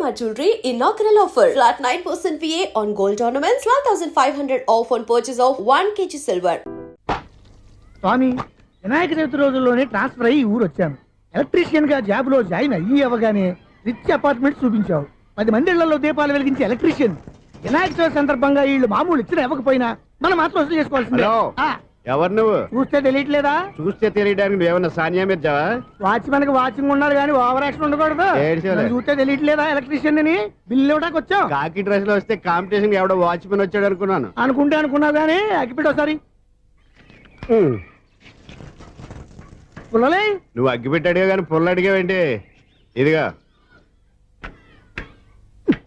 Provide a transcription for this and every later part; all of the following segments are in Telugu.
Shalimar Jewelry inaugural offer. Flat 9% VA on gold ornaments, 12,500 off on purchase of 1 kg silver. స్వామి వినాయక చవితి రోజుల్లోనే ట్రాన్స్ఫర్ అయ్యి ఊరు వచ్చాను. ఎలక్ట్రీషియన్ గా జాబ్ లో జాయిన్ అయ్యి అవ్వగానే రిచ్ అపార్ట్మెంట్ చూపించావు. 10 మంది ఇళ్లలో దీపాలు వెలిగించే ఎలక్ట్రీషియన్. వినాయక చవితి సందర్భంగా వీళ్ళు మామూలు ఇచ్చిన ఇవ్వకపోయినా మనం మాత్రం వసూలు చేసుకోవాల్సిందే. ఎవరు నువ్వు? చూస్తే తెలియట్లేదా? చూస్తే తెలియడానికి నువ్వేమన్నా సానియా మీర్జావా? వాచ్మెన్ కి వాచింగ్ ఉండాలి కానీ ఓవర్ యాక్షన్ ఉండకూడదు. చూస్తే తెలియట్లేదా ఎలక్ట్రీషియన్ అని? బిల్లు ఇవ్వడానికి వచ్చావు. కాకి డ్రెస్ లో వస్తే కాంపిటీషన్ ఎవడో వాచ్మెన్ వచ్చాడు అనుకున్నాను. అనుకున్నావు కానీ అగ్గిపెట్టి ఒకసారి పుల్లలే. నువ్వు అగ్గిపెట్టి అడిగా కానీ పుల్ల అడిగావేంటి? ఇదిగా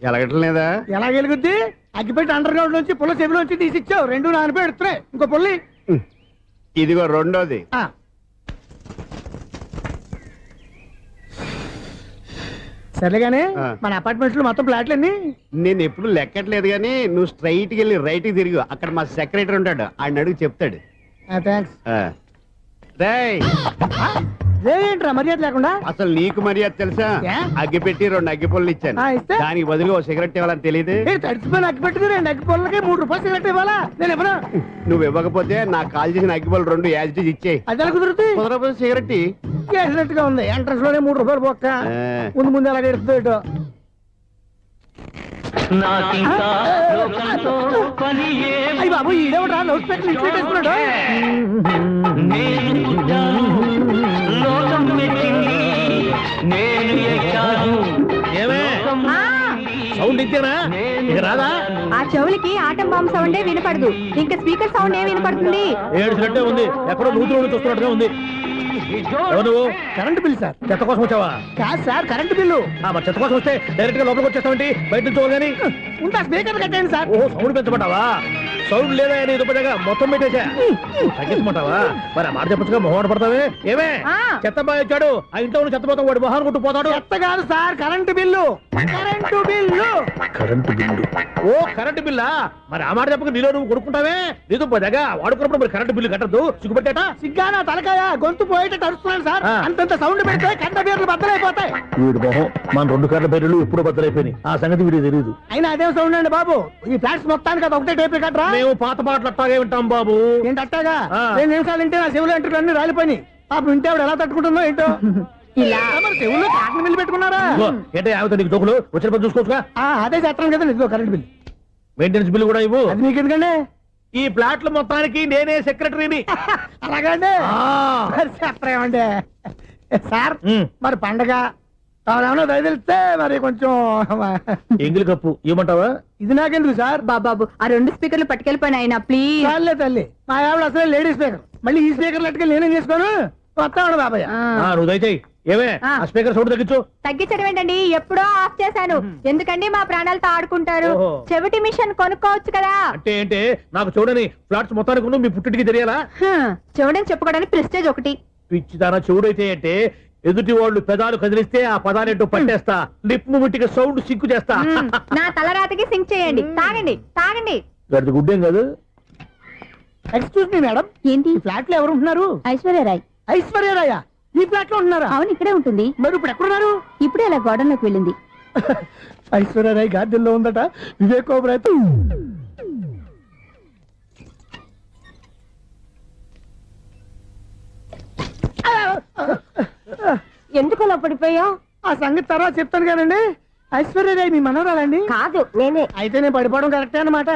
ఎలగట్లేదా? ఎలా వెలుగుద్ది? అగ్గిపెట్టి అండర్ గ్రౌండ్ నుంచి పుల్ల చెవిలోంచి తీసిచ్చావు. 2 నానపై ఎడుతున్నాయి. ఇంకో పుల్లి ఇదిగో రెండోది. సరేగానే మన అపార్ట్మెంట్స్ లో మొత్తం ఫ్లాట్లు అన్ని నేను ఎప్పుడు లెక్కట్లేదు కానీ నువ్వు స్ట్రైట్ కి వెళ్ళి రైట్ కి తిరిగి అక్కడ మా సెక్రటరీ ఉంటాడు, ఆయన అడుగు చెప్తాడు. ఏంట్రా మర్యాద లేకుండా? అసలు నీకు మర్యాద తెలుసా? అగ్గి పెట్టి 2 అగ్గి పుల్లలు ఇచ్చాను, దానికి బదులు ఓ సిగరెట్ ఇవ్వాలని తెలియదు. తడిచిపోయిన అగ్గి పెట్టి 2 అగ్గి పుల్లలకి 3 రూపాయలు సిగరెట్ ఇవ్వాలా? నేను ఇవ్వను. నువ్వు ఇవ్వకపోతే నాకు కాల్ చేసిన అగ్గి పుల్లలు 2 యాజిటీస్ ఇచ్చేయి. అది ఎలా కుదురుతుంది? కుదరకపోతే సిగరెట్ వేసినట్టుగా ఉంది. ఎంట్రన్స్ లోనే 3 రూపాయలు పోక్క. ముందు ఎలా ఎడుతుంది ఇటు? అయ్యి బాబు ఈడేవడా లౌడ్ స్పీకర్ ఇన్స్టేట్ చేసుకున్నాడు? సౌండ్ ఇచ్చానా? ఇక రాదా? ఆ చెవులకి ఆటం బాంబు సౌండే వినపడదు, ఇంకా స్పీకర్ సౌండ్ ఏ వినపడుతుంది? ఏడ్చినట్టే ఉంది. ఎక్కడో నూతులు చూస్తున్నట్టుగా ఉంది. నువ్వు కరెంట్ బిల్ సార్? చెత్త కోసం వచ్చావా? కాదు సార్, కరెంట్ బిల్లు. మరి చెత్త కోసం వస్తే డైరెక్ట్ గా లోపలికి వచ్చేస్తామంటే బయట నుంచి కానీ ఉంటా. స్పీకర్ కట్టండి సార్. ఓ సౌండ్ పెంచమంటావా? సౌండ్ లేదా అని దుప్పగా మొత్తం పెట్టేసా. తగ్గించమంటావా? మరి ఆ మాట చెప్పచ్చుగా మొహం పడతావే. ఏమే చెత్త బాగా వచ్చాడు, ఆ ఇంట్లో చెత్త పోతాం, వాడు మొహాన్ని కొట్టు పోతాడు. చెత్త కాదు sir, current bill. Current bill. Current bill. ఓ కరెంటు బిల్లా? మరి ఆ మాట చెప్పక నీలో నువ్వు కొడుకుంటావే. నీతో పోదాగా వాడుకున్నప్పుడు మరి కరెంటు బిల్లు కట్టద్దు. సిగ్గుపెట్టేట? సిగ్గానా తలకాయ? గొంతు పోయేటట్టు అరుస్తున్నాను సార్. అంతంత సౌండ్ పెడితే కంట బీర్లు బద్దలైపోతాయి. వీడు మొహం మన 2 కర్ల బీర్లు ఎప్పుడు బద్దలైపోయినాయి. ఆ సంగతి వీడికి తెలియదు. అయినా అదే సౌండ్ అండి బాబు. ఈ ఫ్లాట్స్ మొత్తానికి అది ఒకటే టేప్ కట్టరా? మేము పాత పాటలు అట్టాగే వింటాం బాబు. ఏంటి అట్టాగా? 2 నిమిషాలు వింటే నా చెవులు ఎంటర్ అన్ని రాలిపోయినాయి. పాపం వింటే ఆవిడ ఎలా తట్టుకుంటుందో ఏంటో. ఇలా చెవుల్లో కాటన్ బిల్లు పెట్టుకున్నారా? ఏంటో యావత నీకు దోకులు వచ్చిన పని చూసుకోవచ్చుగా. అదే చేస్తాను కదా. ఇదిగో కరెంట్ బిల్, మెయింటెనెన్స్ బిల్లు కూడా ఇవ్వు. అది మీకు ఎందుకండి? ఈ ఫ్లాట్ల మొత్తానికి నేనే సెక్రటరీని. అలాగండి. చెప్పరేమండి సార్? మరి పండగ ఏమన్నా దయదలిస్తే మరి కొంచెం ఎంగిలి కప్పు ఇవ్వమంటావా? ఇది నాకెందుకు సార్? బాబాబు ఆ 2 స్పీకర్లు పట్టుకెళ్ళిపోయినా ప్లీజ్. చాలే తల్లి, మా ఆవిడ అసలే లేడీ స్పీకర్. మళ్ళీ ఈ స్పీకర్ లెట్టుకెళ్ళి నేనేం చేసుకోను? వస్తాడు బాబాయ్. నువ్వు దయచేయి. ఏమే ఆ స్పీకర్ సౌండ్ తగ్గించు. తగ్గించడం ఏంటండి? ఎప్పుడో ఆఫ్ చేశాను. ఎందుకండి మా ప్రాణాలతో ఆడుకుంటారు? చెవిటి మిషన్ కొనుక్కోవచ్చు కదా. అంటే ఏంటే నాకు చూడని ఫ్లాట్స్ మొత్తానికి మీ పుట్టింటికి తెలియాలా? చూడని చెప్పుకోవడానికి ప్రెస్టేజ్ ఒకటి. పిచ్చిదానా చూడైతే అంటే ఎదుటి వాళ్ళు పెదాలు కదిలిస్తే ఆ పదాలేంటో పట్టేస్తా. లిప్ ముట్టికి సౌండ్ సింకు చేస్తా. నా తలరాతకి సింక్ చేయండి. తాగండి తాగండి. గడిది గుడ్డేం కాదు. ఎక్స్క్యూజ్ మీ మేడం, ఏంటి? ఫ్లాట్ లో ఎవరు ఉంటున్నారు? ఐశ్వర్యరాయ్. ఐశ్వర్యరాయ ఈ ఫ్లాట్ లో ఉంటున్నారా? అవును, ఇక్కడే ఉంటుంది. మరి ఇప్పుడు ఎక్కడున్నారు? ఇప్పుడే అలా గార్డెన్ లోకి వెళ్ళింది. ఐశ్వర్యరాయ్ గార్డెన్ లో ఉందట. వివేక్ ఓబరాయ్ ఎందుకు అలా పడిపోయావు? ఆ సంగతి తర్వాత చెప్తాను కానండి. ఐశ్వర్యరాయ్ మీ మనవరాలండి? కాదు, నేనే. అయితే నేను పడిపోవడం కరెక్టే అన్నమాట.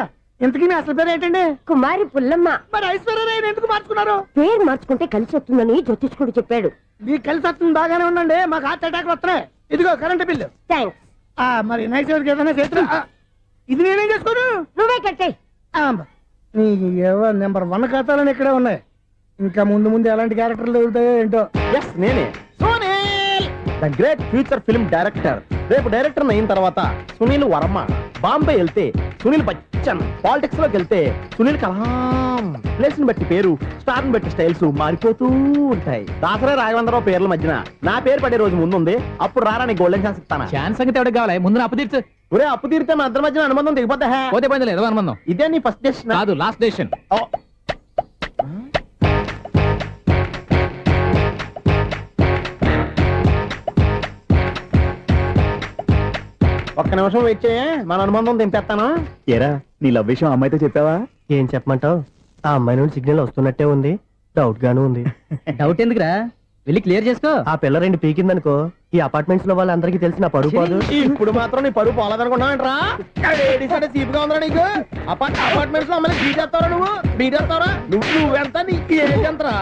ఇంతకీ మీ అసలు పేరు ఏంటండి? కుమారి పుల్లమ్మ. మరి ఐశ్వర్యరాయ్ ఎందుకు మార్చుకున్నారు? పేరు మార్చుకుంటే కలిసి వస్తుందని జ్యోతిష్కుడు చెప్పాడు. మీకు కలిసి వస్తుంది, బాగానే ఉండండి. మాకు హార్ట్ అటాక్ వస్తున్నాయి. ఇదిగో కరెంట్ బిల్లు. థ్యాంక్స్. మరి నైట్ ఏదైనా చేతులు ఇది నేనేం చేసుకోను? నువ్వే కట్టాయి. నెంబర్ 1 ఖాతాలని ఇక్కడే ఉన్నాయి. ఇంకా ముందు ఎలాంటి క్యారెక్టర్లు దొరుకుతాయో ఏంటో. నేనే Sunil, the great future film director. రేపు డైరెక్టర్ అయిన తర్వాత సునీల్ వర్మ. బాంబే వెళ్తే సునీల్ బచ్చన్, పాలిటిక్స్ లోకి వెళ్తే సునీల్ కలాం. ప్లేస్ ని బట్టి పేరు, స్టార్ ని బట్టి స్టైల్స్ మారిపోతూ ఉంటాయి. దాసరా రాఘవేంద్రరావు పేర్ల మధ్యన నా పేరు పడే రోజు ముందుంది. అప్పుడు రారా నీ గోల్డెన్ ఛాన్స్ ఇస్తానా? ఛాన్స్ సంగతి ఎవరికి కావాలి? ముందు అప్పు తీర్చు. ఒరే అప్పు తీరితే మన ఇద్దరి మధ్యన అనుబంధం దిగిపోతా. పోతే పోయింది లేదు అనుబంధం. ఇదే నీ ఫస్ట్ డెసిషన్ కాదు, లాస్ట్ డెసిషన్. ఒక్క నిమిషం వెయిట్ చేయ మన అనుబంధం దింపేస్తాను. ఏరా నీ లవ్ విషయం అమ్మాయితో చెప్పావా? ఏం చెప్పమంటావు? ఆ అమ్మాయి నుండి సిగ్నల్ వస్తున్నట్టే ఉంది, డౌట్ గాను ఉంది. డౌట్ ఎందుకురా, వెళ్ళి క్లియర్ చేసుకో. ఆ పిల్ల రెండు పీకిందనుకో, ఈ అపార్ట్మెంట్స్ లో వాళ్ళందరికీ తెలిసిన పరుగు పోదు. ఇప్పుడు మాత్రం నీ పరుగు పోలేదనుకున్నావంటరా? చీప్గా ఉందా నీకు? అపార్ట్మెంట్స్ లో అమ్మని బీటేస్తావరా నువ్వు? బీటేస్తావరా నువ్వెంత? నీకు ఏంటంతరా?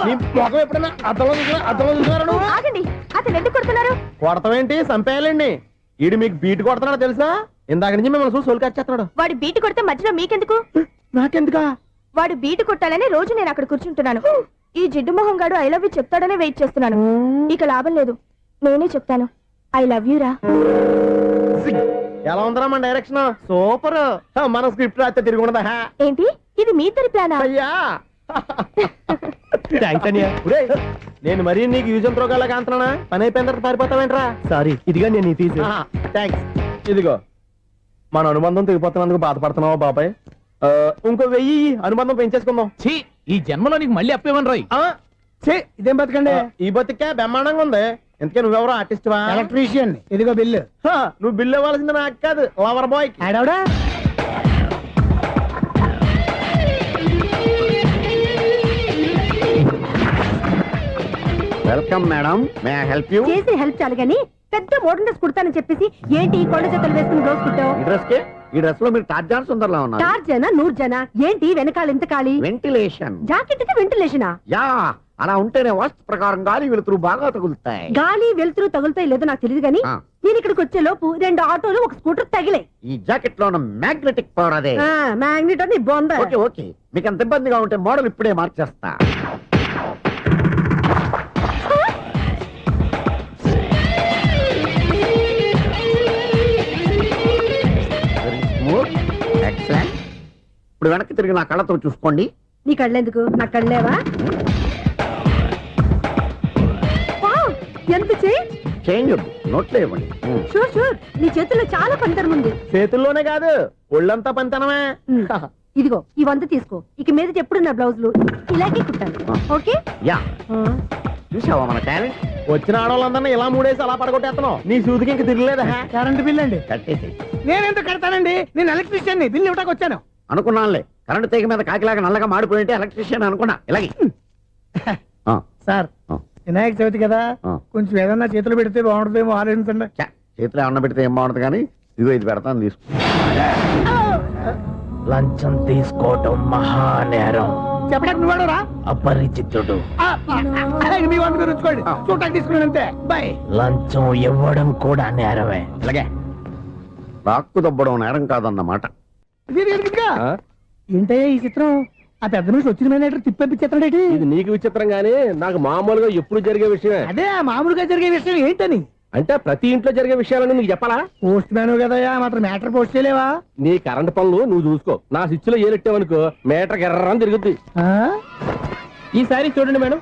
నీ మొఖం ఎప్పుడైనా అద్దంలో చూసారా నువ్వు? ఆగండి, అతను ఎందుకు కొడుతున్నారు? కొడతావేంటి? చంపేయాలండి. ఈడు మీకు బీట్ కొడుతున్నాడు తెలుసా? ఇందాక నుంచి మిమ్మల్ని చూసి సోల్కి వచ్చేస్తున్నాడు. వాడు బీటు కొడితే మధ్యలో మీకెందుకు? నాకెందుకా? వాడు బీటు కొట్టాలని రోజు నేను అక్కడ కూర్చుంటున్నాను. ఈ జిడ్డు మొహం గాడు ఐ లవ్ యూ చెప్తాడనే వెయిట్ చేస్తున్నాను. ఇక లాభం లేదు, నేనే చెప్తాను ఐ లవ్ యూ రా. ఎలా ఉందరా మన డైరెక్షన్? సూపర్. మన స్క్రిప్ట్ రాస్తే తిరిగి ఉండదా? ఏంటి ఇది మీ ఇద్దరి ప్లానా? అయ్యా థ్యాంక్స్ అనియా. నేను మరీ నీకు యూజ్ అంత రోగాలకు అంటున్నా. పని అయిపోయిన తర్వాత పారిపోతావేంట్రా? సారీ, ఇదిగా నేను ఈ ఫీజు. థ్యాంక్స్. ఇదిగో మన అనుబంధం తెగిపోతున్నందుకు బాధపడుతున్నావా బాబాయ్? ఇంకో 1000 అనుబంధం పెంచేసుకుందాం. ఛీ, ఈ జన్మలో నీకు మళ్ళీ అప్పేమని రాయి. ఇదేం బతకండి? ఈ బతికే బ్రహ్మాండంగా ఉంది. ఎందుకే నువ్వెవరో ఆర్టిస్ట్ వా? ఎలక్ట్రీషియన్. ఇదిగో బిల్లు. నువ్వు బిల్లు ఇవ్వాల్సింది నాకు కాదు, లవర్ బాయ్. ఆడవడా? Welcome madam, may I help you? చేసి హెల్ప్ చాలు గాని పెద్ద మోడల్ డ్రెస్ కుడతానని చెప్పేసి ఏంటి ఈ కొండ జతలు వేసుకుని రోజు కుట్టావు? ఈ డ్రెస్ కి ఈ డ్రెస్ లో మీరు టార్జాన్ సుందర్లా ఉన్నారు. 4 జన 100 జన ఏంటి వెనకాల ఎంత ఖాళీ? వెంటిలేషన్. జాకెట్ కి వెంటిలేషనా? యా, అలా ఉంటేనే వాస్తు ప్రకారం గాలి వెలుతురు బాగా తగులుతాయి. గాలి వెలుతురు తగులుతాయి లేదో నాకు తెలియదు గానీ నేను ఇక్కడికి వచ్చే లోపు 2 ఆటోలు ఒక స్కూటర్ తగిలే. ఈ జాకెట్ లో ఉన్న మ్యాగ్నెటిక్ పవర్ అదే. మ్యాగ్నెట్ అని బొంద. ఓకే ఓకే, మీకు అంత ఇబ్బందిగా ఉంటే మోడల్ ఇప్పుడే మార్చేస్తా. ఎక్సలెంట్. ఇప్పుడు వెనక్కి తిరిగి నా కళ్ళతో చూసుకోండి. నీ కళ్ళెందుకు? నా కళ్ళేవా? ఎంత చేంజ్! చేంజ్ నోట్లో ఇవ్వండి. షూర్ షూర్, నీ చేతుల్లో చాలా పనితనం ఉంది. చేతుల్లోనే కాదు, ఒళ్ళంతా పంతనమే. ఇదిగో ఈ 100 తీసుకో. ఇక మీద ఎప్పుడు నా బ్లౌజులు ఇలాగే కుట్టాను. ఓకే? యా, చూసావా మన టాలెంట్? వచ్చిన ఆడవాళ్ళందరినీ ఇలా మూడేసి అలా పడగొట్టేస్తున్నావు. నీ సూదికి ఇంక తిరగలేదా? కరెంట్ బిల్ అండి. కట్టేసి. నేనెందుకు కడతానండి? నేను ఎలక్ట్రీషియన్ ని, బిల్ ఇవ్వడానికి వచ్చాను. అనుకున్నానులే, కరెంట్ తీగ మీద కాకిలాగా నల్లగా మాడిపోయింటే ఎలక్ట్రీషియన్ అనుకున్నా. ఇలాగే సార్, వినాయక చవితి కదా, కొంచెం ఏదన్నా చేతులు పెడితే బాగుంటుందేమో ఆలోచించండి. చేతిలో అన్న పెడితే ఏం బాగుంటుంది కానీ ఇదిగో ఇది పెడతాను, తీసుకో. లంచం తీసుకోవటం మహానేరం. చెప్పడానికి నువ్వాడరా? అపరిచితుడు. మీ వంట మీరు ఉంచుకోండి, చూడటానికి తీసుకున్నాను అంతే. బై. లంచం ఇవ్వడం కూడా నేరమే. ఇలాగే రాక్కు దబ్బడం నేరం కాదన్నమాట. ఏంటయ్యా ఈ చిత్రం? ఆ పెద్ద నుంచి వచ్చిన మేనేటర్ తిప్పించేస్తాడేటి? ఇది నీకు విచిత్రం గానీ నాకు మామూలుగా ఎప్పుడు జరిగే విషయమే. అదే మామూలుగా జరిగే విషయం ఏంటని? అంటే ప్రతి ఇంట్లో జరిగే విషయాలని నీకు చెప్పాలా? పోస్ట్ మ్యాన్ కదయ్యా, మాత్రం మ్యాటర్ పోస్ట్ చేయలేవా? నీ కరెంట్ పనులు నువ్వు చూసుకో. నా స్విచ్ లో ఏలెట్టావనుకో మేటర్ ఎర్రని తిరుగుద్ది. ఈసారి చూడండి మేడం,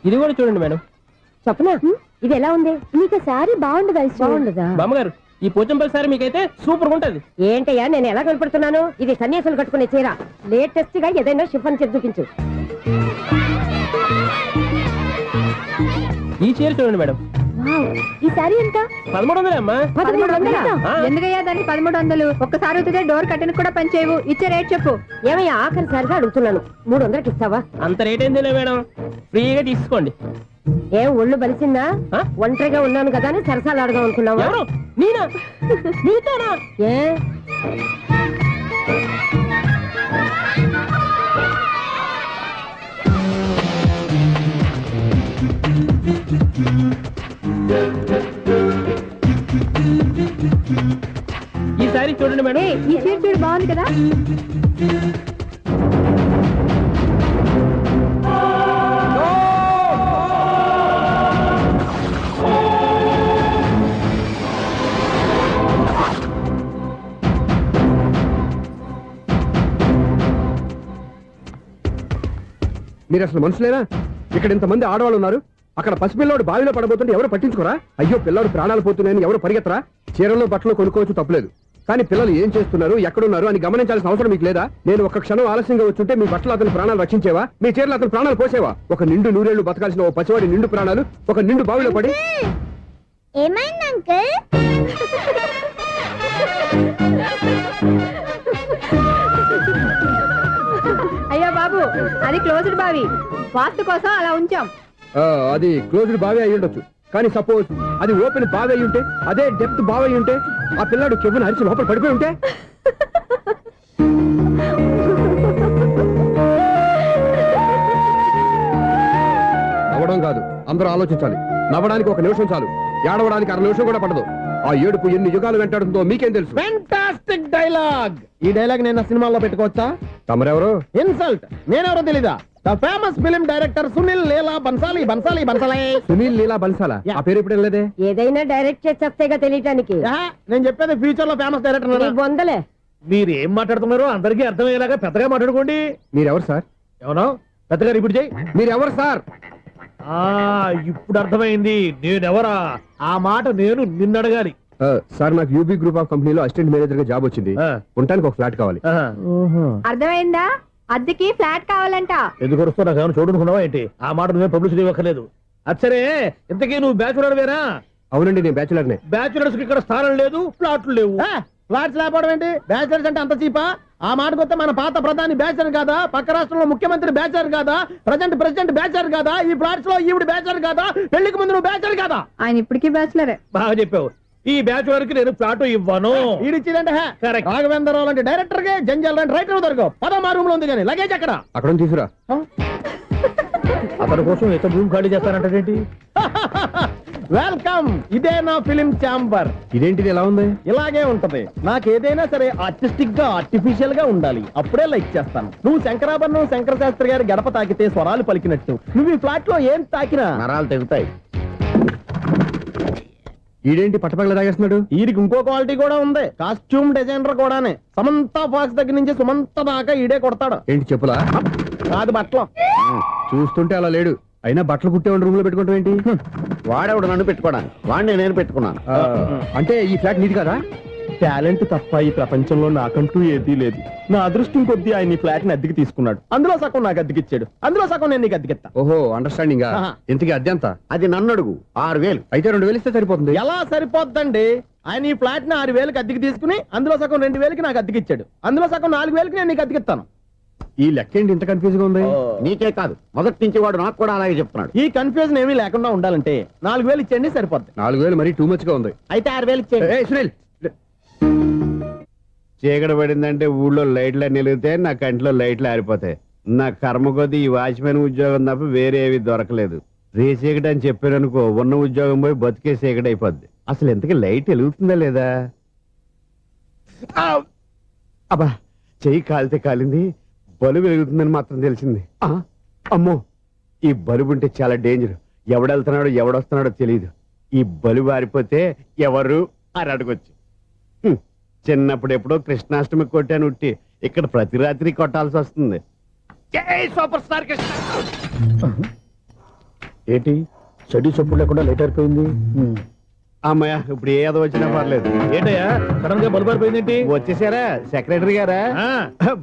ఇది కూడా చూడండి మేడం. చెప్పనా ఇది ఎలా ఉంది? నీకు సారీ బాగుండదా? బాగుండదా బామ్మగారు? ఈ పోచంపల్లి సారీ మీకైతే సూపర్ ఉంటది. ఏంటయ్యా నేను ఎలా కనపడుతున్నాను? ఇది సన్యాసులు కట్టుకునే చీర. లేటెస్ట్ గా ఏదైనా షిఫాన్ చేసి చూపించు. ఈ చీర చూడండి మేడం. ఈ సారీ ఎంత? 1300 అమ్మా. 1300? ఎందుకయ్యా దాన్ని 1300? ఒక్కసారి అవుతుందే డోర్ కట్టెన్ కూడా పనిచేయవు. ఇచ్చే రేట్ చెప్పు. ఏమయ్యా ఆఖరిసారిగా అడుగుతున్నాను, 300కి ఇస్తావా? అంత రేట్ ఏందిలే మేడం, ఫ్రీగా తీసుకోండి. ఏం ఒళ్ళు బలిసిందా? ఒంటరిగా ఉన్నాను కదా అని సరసాలు అడదాం అనుకున్నావా? నేనా? నీతోనా? ఏ ఈ సారీ చూడండి మేడం. ఈ చీర చూడు, బాగుంది కదా? మీరు అసలు మనుషులేనా? ఇక్కడ ఇంతమంది ఆడవాళ్ళు ఉన్నారు, అక్కడ పసిపిల్లాడు బావిలో పడబోతుంటే ఎవరు పట్టించుకోరా? అయ్యో పిల్లాడు ప్రాణాలు పోతున్నాయని ఎవరు పరిగెత్తరా? చీరల్లో బట్టలు కొనుక్కోవచ్చు, తప్పలేదు. కానీ పిల్లలు ఏం చేస్తున్నారు, ఎక్కడున్నారు అని గమనించాల్సిన అవసరం మీకు లేదా? నేను ఒక్క క్షణం ఆలస్యంగా వచ్చుంటే మీ బట్టలు అతని ప్రాణాలు రక్షించేవా? మీ చీరలు అతని ప్రాణాలు పోసేవా? ఒక నిండు 100 ఏళ్లు బతకాల్సిన ఓ పసివాడి నిండు ప్రాణాలు ఒక నిండు బావిలో పడి. ఏమైంది అంకుల్? అది క్లోజ్డ్ బావి వాస్తు కోసం అలా ఉంచాం. అది క్లోజ్డ్ బావి అయి ఉండొచ్చు, కానీ సపోజ్ అది ఓపెన్ బావి అయి ఉంటే, అదే డెప్త్ బావి అయి ఉంటే, ఆ పిల్లాడు కెవ్వున అరిచి లోపల పడిపోయి ఉంటే, నవ్వడం కాదు, అందరూ ఆలోచించాలి. నవ్వడానికి 1 నిమిషం చాలు, ఏడవడానికి 1/2 నిమిషం కూడా పడదు. ఆ ఏడుపు ఎన్ని యుగాలు వెంటాడుతుందో మీకేం తెలుసు? Fantastic dialogue. ఈ డైలాగ్ నేను సినిమాలో పెట్టుకోవచ్చా? తమరెవరు? ఇన్సల్ట్. నేనెవరో తెలీదా? The famous film director Sunil Leela Bhansali. Sunil Leela బన్సాలా? ఆ పేరు ఇప్పుడు లేదే. ఏదైనా డైరెక్ట్ చేసేస్తేగా తెలియటానికి. నేను చెప్పేది ఫ్యూచర్ లో ఫేమస్ డైరెక్టర్. బొందలే. మీరు ఏం మాట్లాడుతున్నారో అందరికీ అర్థమయ్యేలాగా పెద్దగా మాట్లాడుకోండి. మీరెవరు సార్? ఎవరో పెద్దగా రిపీట్ చేయి. మీరెవరు సార్? ఇప్పుడు అర్థమైంది నేనెవరా. ఆ మాట నేను నిన్ను అడగాలి. సార్, నాకు యూబీ గ్రూప్ ఆఫ్ కంపెనీలో అసిస్టెంట్ మేనేజర్ గా జాబ్ వచ్చింది. ఉండటానికి ఒక ఫ్లాట్ కావాలి. అర్థమైందా? అద్దెకి ఫ్లాట్ కావాలంట. ఎందుకు వస్తావు? నాకు ఏమైనా చూడనుకున్నావా ఏంటి? ఆ మాట నువ్వే పబ్లిసిటీ ఇవ్వక్కర్లేదు. అచ్చరే, ఇంతకీ నువ్వు బ్యాచులర్ వేరా? అవునండి, నేను బ్యాచులర్నే. బ్యాచులర్స్ కి ఇక్కడ స్థానం లేదు, ఫ్లాట్లు లేవు. ఫ్లాట్స్ లేకపోవడం ఏంటి? బ్యాచిలర్స్ అంటే అంత చీపా? ఆ మాటకొస్తే మన పాత ప్రధాని బ్యాచర్ కాదా? పక్క రాష్ట్రంలో ముఖ్యమంత్రి బ్యాచర్ కాదా? ప్రెసిడెంట్ బ్యాచర్ కాదా? ఈ ఫ్లాట్స్ లో ఈవిడ బ్యాచర్ కాదా? పెళ్లికి ముందు నువ్వు బ్యాచర్ కాదా? ఆయన ఇప్పటికీ బ్యాచులరే. బాగా చెప్పావు. ఈ బ్యాచులర్ కి నేను ఫ్లాట్ ఇవ్వను. ఈడిచ్చిందంటే Correct. రాఘవేంద్రరావు లాంటి డైరెక్టర్ గా జంజల్ లాంటి రైటర్ దొరకవు. పదమా రూమ్ లో ఉంది కానీ లగేజ్ అక్కడ. అక్కడ తీసుకురా. అతని కోసం ఎంత భూమి ఖాళీ చేస్తానంటే వెల్కమ్. ఇదే నా ఫిలిం ఛాంబర్. ఇదేంటిది ఎలా ఉంది? ఇలాగే ఉంటది. నాకు ఏదైనా సరే ఆర్టిస్టిక్ గా ఆర్టిఫిషియల్ గా ఉండాలి, అప్పుడే లైక్ చేస్తాను. నువ్వు శంకరాభరణం శంకర శాస్త్రి గారి గడప తాకితే స్వరాలు పలికినట్టు నువ్వు ఈ ఫ్లాట్ లో ఏం తాకినా నరాలు తెగుతాయి. ఈడేంటి పట్టపగల తాగేస్తున్నాడు? వీరికి ఇంకో క్వాలిటీ కూడా ఉంది. కాస్ట్యూమ్ డిజైనర్ కూడానే. సమంత ఫాక్స్ దగ్గర నుంచి సుమంత దాకా ఈడే కొడతాడు. ఏంటి చెప్పులా? కాదు బట్టలు. చూస్తుంటే అలా లేడు. అయినా బట్టలు కుట్టేవాడి రూమ్ లో పెట్టుకుంటాం ఏంటి? వాడేవాడు నన్ను పెట్టుకోవడానికి, వాడిని నేను పెట్టుకున్నాను. అంటే ఈ ఫ్లాట్ నీది కదా? టాలెంట్ తప్ప ఈ ప్రపంచంలో నాకంటూ ఏదీ లేదు. నా అదృష్టం కొద్దీ ఆయన ఈ ఫ్లాట్ ని అద్దెకి తీసుకున్నాడు. అందులో సగం నాకు అద్దెకిచ్చాడు, అందులో సగం నేను నీకు అద్దెకిస్తా. ఓహో, అండర్స్టాండింగ్. ఇంతకీ అద్దె ఎంత? అది నన్ను అడుగు. 6,000. అయితే 2,000 ఇస్తే సరిపోతుంది. ఎలా సరిపోద్దండి? ఆయన ఈ ఫ్లాట్ ని 6,000కి అద్దెకి తీసుకుని అందులో సగం 2,000కి నాకు అద్దెకిచ్చాడు, అందులో సగం 4,000కి నేను నీకు అద్దెకిస్తాను. ఈ లెక్క ఏంటి ఇంత కన్ఫ్యూజ్ గా ఉంది? నీకే కాదు, మొదటి నుంచి వాడు నాకు కూడా అలాగే చెప్తున్నాడు. ఈ కన్ఫ్యూజన్ ఏమీ లేకుండా ఉండాలంటే 4,000 ఇచ్చేయండి, సరిపోద్ది. 4,000 మరీ టూ మచ్ గా ఉంది. అయితే 6,000 ఇచ్చేయండి. ఏయ్ సునీల్, చీకటి పడిందంటే ఊళ్ళో లైట్లు అన్ని వెలిగితే నా కంటిలో లైట్లు ఆరిపోతాయి. నా కర్మ కొద్దీ ఈ వాచ్మెన్ ఉద్యోగం తప్ప వేరే ఏవి దొరకలేదు. రే చీకటి అని చెప్పారనుకో, ఉన్న ఉద్యోగం పోయి బతికే చీకటి అయిపోద్ది. అసలు ఎంతకీ లైట్ వెలుగుతుందా లేదా? అబ్బా, చెయ్యి కాలితే కాలింది, బలుబు వెలుగుతుందని మాత్రం తెలిసింది. అమ్మో, ఈ బలుబు ఉంటే చాలా డేంజర్. ఎవడెళ్తున్నాడో ఎవడొస్తున్నాడో తెలియదు. ఈ బలుబు ఆరిపోతే ఎవరు అని అడగొచ్చు. చిన్నప్పుడు ఎప్పుడో కృష్ణాష్టమి కొట్టాను ఉట్టి, ఇక్కడ ప్రతి రాత్రి కొట్టాల్సి వస్తుంది. జై సూపర్ స్టార్ కృష్ణ. ఏంటి చెడు చప్పుడు లేకుండా లేట్ అయిపోయింది. అమ్మయ్య, ఇప్పుడు ఏదో వచ్చినా పర్లేదు. ఏంటయ్యా సడన్ గా బల్బు అయిపోయింది ఏంటి? వచ్చేసారా సెక్రటరీ గారా?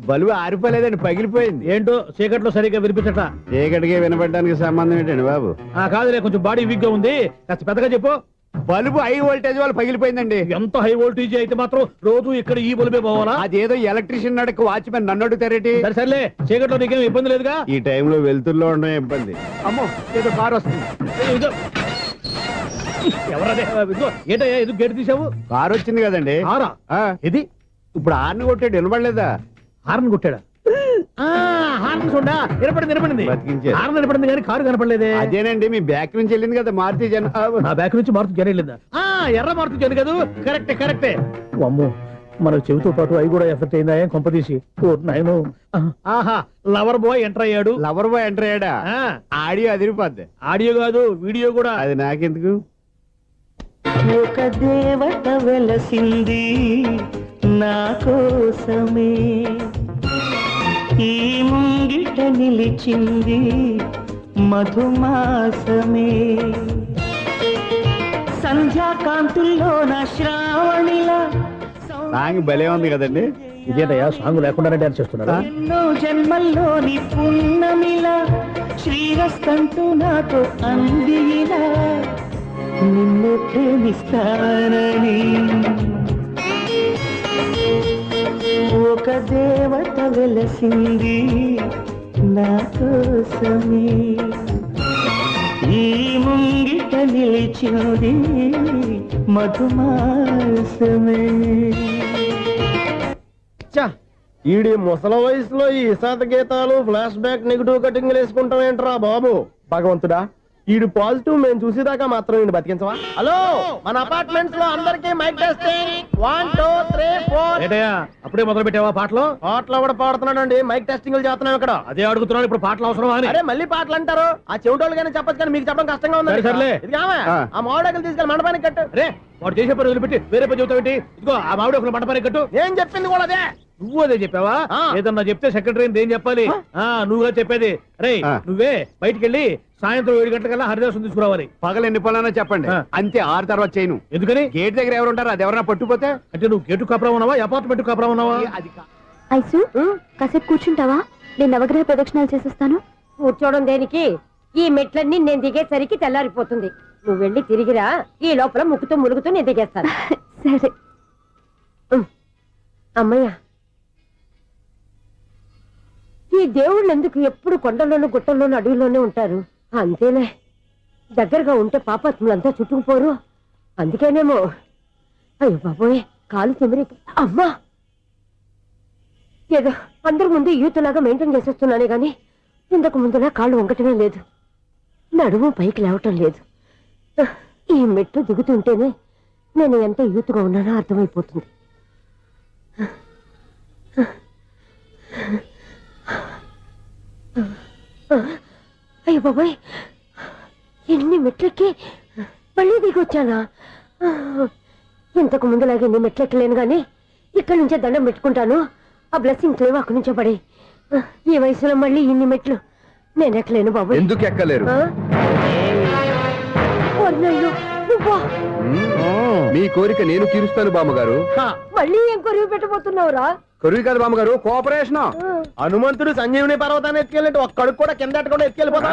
బలుబు ఆరిపోలేదండి, పగిలిపోయింది. ఏంటో చీకట్లో సరిగ్గా వినిపించట. చీకటికి వినపడడానికి సంబంధం ఏంటండి బాబు? కాదులే, కొంచెం బాడీ వీక్ గా ఉంది, కాస్త పెద్దగా చెప్పు. బల్బు హై వోల్టేజ్ వాళ్ళు పగిలిపోయిందండి. ఎంత హై వోల్టేజ్ అయితే మాత్రం రోజు ఇక్కడ ఈ బల్బే పోవాలా? అదేదో ఎలక్ట్రీషియన్ నడక వాచ్మెన్ నన్ను అడుగుతారేటి? సరే సర్లే, చీకట్లో నీకేం ఇబ్బంది లేదుగా? ఈ టైంలో వెళ్తుల్లో ఉండడం ఇబ్బంది. అమ్మో, ఏదో కారు వస్తుంది. ఇదో. ఎవరదే? ఇదిగో, ఏంటయ్యా ఇది గేట్ తీసావు? కారు వచ్చింది కదండి. కారా? ఇది ఇప్పుడు ఆర్ని కొట్టాడు, వినపడలేదా? హార్న్ కొట్టాడా? హార్న్ చూడా వినపడింది. బతికించాడు. హార్న్ వినపడింది కానీ కారు కనపడలేదే. అదేనండి, మీ బ్యాక్ నుంచి వెళ్ళింది కదా మారుతి జన. నా బ్యాక్ నుంచి మారుతు జన వెళ్ళిందా? ఎర్ర మారుతు జన కదా? కరెక్టే. అమ్మో, మన చెవితో పాటు అవి కూడా ఎఫెక్ట్ అయిందా కొంపదీసి? నాయను. ఆహా, లవర్ బాయ్ ఎంటర్ అయ్యాడు. లవర్ బాయ్ ఎంటర్ అయ్యాడా? ఆడియో అదిరిపోద్ది. ఆడియో కాదు, వీడియో కూడా. అది నాకెందుకు? ఒక దేవత వెలసింది నా కోసమే, ఈ ముంగిట నిలిచింది మధుమాసమే, సంధ్యాకాంతుల్లో నా శ్రావణిలా సాంగ్ భలే ఉంది కదండి. ఇదేటయ్యా సాంగ్ లేకుండానే డాన్స్ చేస్తున్నారా? ఎన్నో జన్మల్లోని పున్నమిలా శ్రీరస్తంటూ నాతో అందిలా నిన్ను ప్రేమిస్తానని, ఒక దేవత వెలసింది నా కోసమే ఈ ముంగిట నిలిచింది మధుమాసమే. ఈడి ముసల వయసులో ఈ ఇసాత గీతాలు ఫ్లాష్ బ్యాక్ నెగిటివ్ కటింగ్ వేసుకుంటాం ఏంట్రా బాబు. భగవంతుడా, ఈడు పాజిటివ్ మేము చూసేదాకా మాత్రం ఈయన బతికించవా. హలో, మన అపార్ట్మెంట్స్ లో అందరికీ మైక్ టెస్టింగ్ 1 2 3 4. ఏంటయ్యా అప్పుడే మొదలు పెట్టావా పాటలు? పాటలు కూడా పాడుతున్నాడు అండి, మైక్ టెస్టింగ్ చేస్తున్నాం ఇక్కడ. అదే అడుగుతున్నాను, ఇప్పుడు పాటలు అవసరమా అని. అరే మళ్ళీ పాటలు అంటారు, ఆ చెవిటోళ్ళు కానీ చెప్పచ్చు కానీ మీకు చెప్పడం కష్టంగా ఉంది. సర్లే. ఇది కావా? ఆ మామిడాకులు తీసుకెళ్ళి మండపానికి కట్టు. రే వాడు చేసే పని వదిలిపెట్టి వేరే పని చెబుతావేంటి? ఇదిగో ఆ మామిడి ఒక మంటపానికి కట్టు. ఏం చెప్పింది కూడా అదే. నువ్వు అదే చెప్పావా? ఆ. ఏదన్నా చెప్తే సెక్రటరీ ఏం చెప్పాలి? నువ్వుగా చెప్పేది. రే ఆ. నువ్వే బయటికి వెళ్ళి సాయంత్రం 7 గంటలకల్లా హరిదాసు తీసుకురావాలి. పగలు ఎన్ని పనులన్నా చెప్పండి, ఆ. అంతే. 6 తర్వాత చేయను. ఎందుకని? గేట్ దగ్గర ఎవరు ఉంటారు, అది ఎవరన్నా పట్టుపోతే అంటే నువ్వు గేటు కాపురం ఉన్నావా, అపార్ట్మెంట్ కాపురం ఉన్నావా? అది ఐసు కాసేపు కూర్చుంటావా? నేను నవగ్రహ ప్రదక్షిణాలు చేసేస్తాను. కూర్చోవడం దేనికి? ఈ మెట్లన్నీ నేను దిగేసరికి తెల్లారిపోతుంది. నువ్వు వెళ్ళి తిరిగిరా, ఈ లోపల ముక్కుతూ ములుగుతూ నేను దిగేస్తాను. సరే. అమ్మయ్య, ఈ దేవుళ్ళు ఎందుకు ఎప్పుడు కొండల్లోనూ గుట్టల్లోనూ అడవిలోనే ఉంటారు? అంతేలే, దగ్గరగా ఉంటే పాపాత్ములంతా చుట్టుకుపోరు. అందుకేనేమో. అయ్యో బాబోయ్, కాలు తిమిరి. అమ్మా, ఏదో అందరి ముందు యూత్లాగా మెయింటైన్ చేసేస్తున్నానే గాని ఇంతకు ముందులా కాళ్ళు వంకటమే లేదు, నడుము పైకి లేవటం లేదు. ఈ మెట్లు దిగుతుంటేనే నేను ఎంత యూత్గా ఉన్నానో అర్థమైపోతుంది. అయ్యో బాబాయ్, ఎన్ని మెట్లెక్కి మళ్ళీ దిగొచ్చానా? ఇంతకు ముందులాగే ఎన్ని మెట్లెక్కలేను గాని ఇక్కడి నుంచే దండం పెట్టుకుంటాను. ఆ బ్లెస్సింగ్ లేవు అక్కడి నుంచే పడే. ఈ వయసులో మళ్ళీ ఇన్ని మెట్లు నేను ఎక్కలేను బాబాయ్. ఎందుకు ఎక్కలేరు? నువ్వా? మీ కోరిక నేను తీరుస్తాను బామ్మగారు. మళ్ళీ ఏం కొరివి పెట్టబోతున్నావురా? కొరువు కాదు బామ్మగారు, కోఆపరేషన్. హనుమంతుడు సంజీవుని పర్వతాన్ని ఎత్తుకెళ్ళినట్టు ఒక్కడికి కూడా కింద ఎట్టకుండా ఎత్తుకెళ్ళిపోతా.